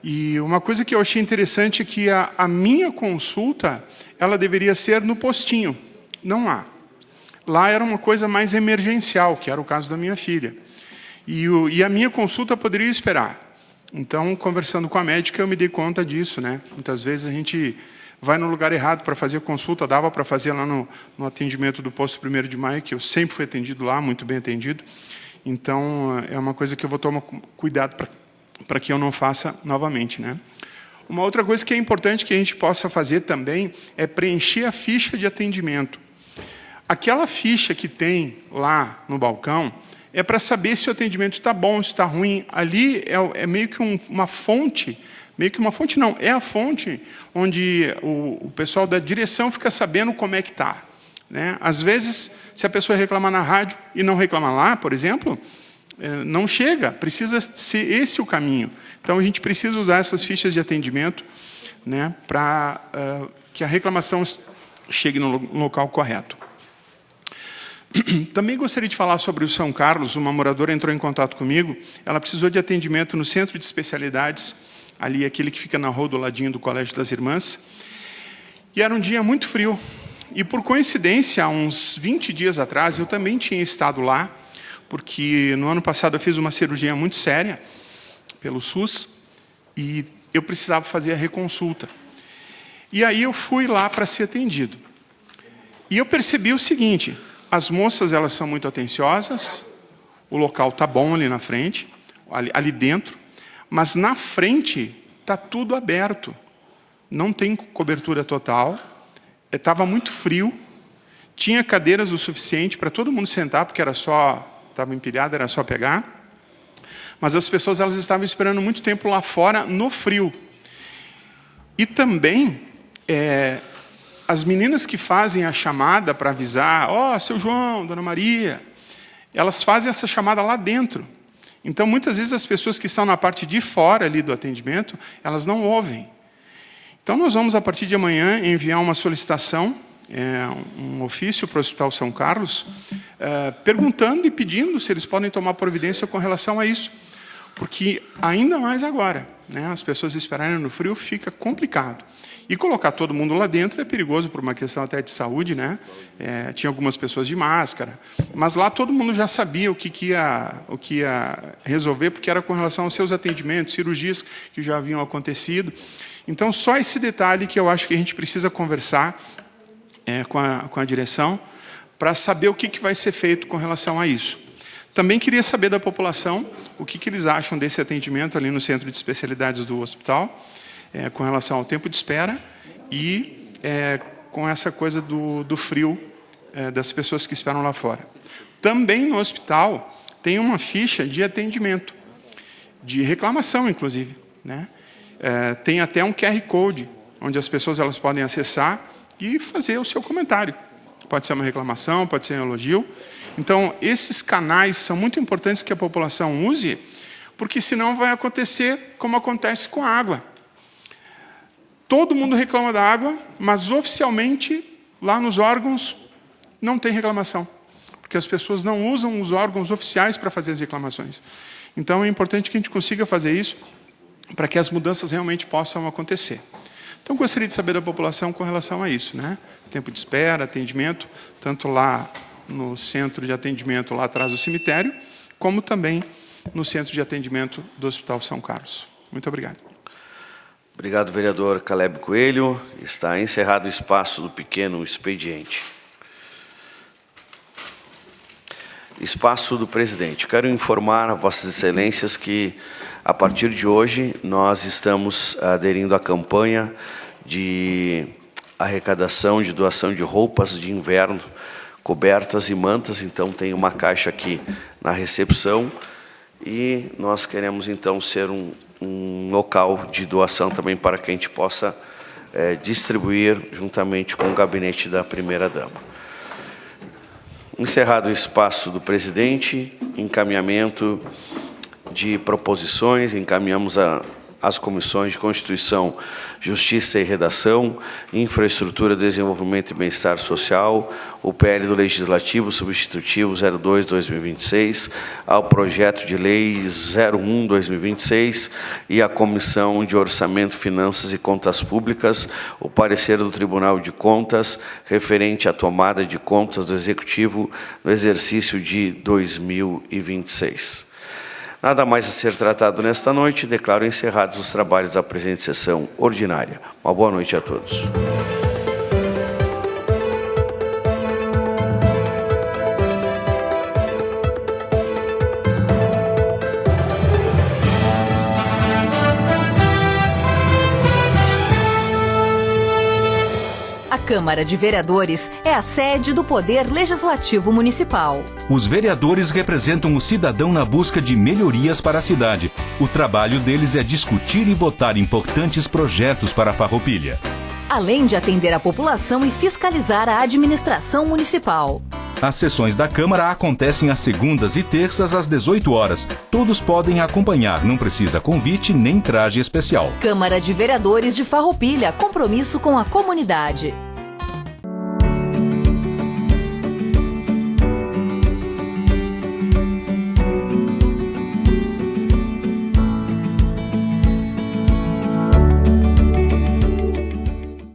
E uma coisa que eu achei interessante é que a minha consulta, ela deveria ser no postinho. Não há. Lá era uma coisa mais emergencial, que era o caso da minha filha. E a minha consulta poderia esperar. Então, conversando com a médica, eu me dei conta disso, né? Muitas vezes a gente vai no lugar errado para fazer consulta, dava para fazer lá no atendimento do posto 1º de Maio, que eu sempre fui atendido lá, muito bem atendido. Então, é uma coisa que eu vou tomar cuidado para que eu não faça novamente, né? Uma outra coisa que é importante que a gente possa fazer também é preencher a ficha de atendimento. Aquela ficha que tem lá no balcão é para saber se o atendimento está bom, se está ruim. Ali é meio que uma fonte, não, é a fonte onde o pessoal da direção fica sabendo como é que está, né? Às vezes, se a pessoa reclamar na rádio e não reclamar lá, por exemplo, não chega, precisa ser esse o caminho. Então, a gente precisa usar essas fichas de atendimento, né, para que a reclamação chegue no local correto. Também gostaria de falar sobre o São Carlos. Uma moradora entrou em contato comigo, ela precisou de atendimento no Centro de Especialidades, ali aquele que fica na rua do ladinho do Colégio das Irmãs, e era um dia muito frio. E, por coincidência, há uns 20 dias atrás, eu também tinha estado lá, porque no ano passado eu fiz uma cirurgia muito séria pelo SUS e eu precisava fazer a reconsulta. E aí eu fui lá para ser atendido. E eu percebi o seguinte: as moças, elas são muito atenciosas, o local está bom ali na frente, ali dentro, mas na frente está tudo aberto. Não tem cobertura total, estava muito frio, tinha cadeiras o suficiente para todo mundo sentar, porque estava empilhado, era só pegar. Mas as pessoas, elas estavam esperando muito tempo lá fora, no frio. E também, as meninas que fazem a chamada para avisar, ó, seu João, dona Maria, elas fazem essa chamada lá dentro. Então, muitas vezes, as pessoas que estão na parte de fora ali do atendimento, elas não ouvem. Então, nós vamos, a partir de amanhã, enviar uma solicitação, um ofício para o Hospital São Carlos, perguntando e pedindo se eles podem tomar providência com relação a isso. Porque, ainda mais agora, né, as pessoas esperarem no frio fica complicado. E colocar todo mundo lá dentro é perigoso por uma questão até de saúde, né? Tinha algumas pessoas de máscara, mas lá todo mundo já sabia o que ia resolver, porque era com relação aos seus atendimentos, cirurgias que já haviam acontecido. Então, só esse detalhe que eu acho que a gente precisa conversar com a direção, para saber o que vai ser feito com relação a isso. Também queria saber da população o que eles acham desse atendimento ali no Centro de Especialidades do hospital, com relação ao tempo de espera e com essa coisa do frio das pessoas que esperam lá fora. Também no hospital tem uma ficha de atendimento, de reclamação, inclusive, né? Tem até um QR Code, onde as pessoas elas podem acessar e fazer o seu comentário. Pode ser uma reclamação, pode ser um elogio. Então, esses canais são muito importantes que a população use, porque senão vai acontecer como acontece com a água. Todo mundo reclama da água, mas oficialmente, lá nos órgãos, não tem reclamação. Porque as pessoas não usam os órgãos oficiais para fazer as reclamações. Então, é importante que a gente consiga fazer isso, para que as mudanças realmente possam acontecer. Então, gostaria de saber da população com relação a isso, né? Tempo de espera, atendimento, tanto lá no centro de atendimento, lá atrás do cemitério, como também no centro de atendimento do Hospital São Carlos. Muito obrigado. Obrigado, vereador Caleb Coelho. Está encerrado o espaço do pequeno expediente. Espaço do presidente. Quero informar a vossas excelências que, a partir de hoje, nós estamos aderindo à campanha de arrecadação de doação de roupas de inverno, cobertas e mantas. Então, tem uma caixa aqui na recepção e nós queremos, então, ser um local de doação também para que a gente possa distribuir juntamente com o gabinete da primeira-dama. Encerrado o espaço do presidente, encaminhamento de proposições, encaminhamos as comissões de Constituição, Justiça e Redação, Infraestrutura, Desenvolvimento e Bem-Estar Social, o PL do Legislativo Substitutivo 02/2026, ao Projeto de Lei 01/2026 e a Comissão de Orçamento, Finanças e Contas Públicas, o parecer do Tribunal de Contas referente à tomada de contas do Executivo no exercício de 2026. Nada mais a ser tratado nesta noite. Declaro encerrados os trabalhos da presente sessão ordinária. Uma boa noite a todos. Câmara de Vereadores é a sede do Poder Legislativo Municipal. Os vereadores representam o cidadão na busca de melhorias para a cidade. O trabalho deles é discutir e votar importantes projetos para a Farroupilha. Além de atender a população e fiscalizar a administração municipal. As sessões da Câmara acontecem às segundas e terças às 18 horas. Todos podem acompanhar, não precisa convite nem traje especial. Câmara de Vereadores de Farroupilha, compromisso com a comunidade.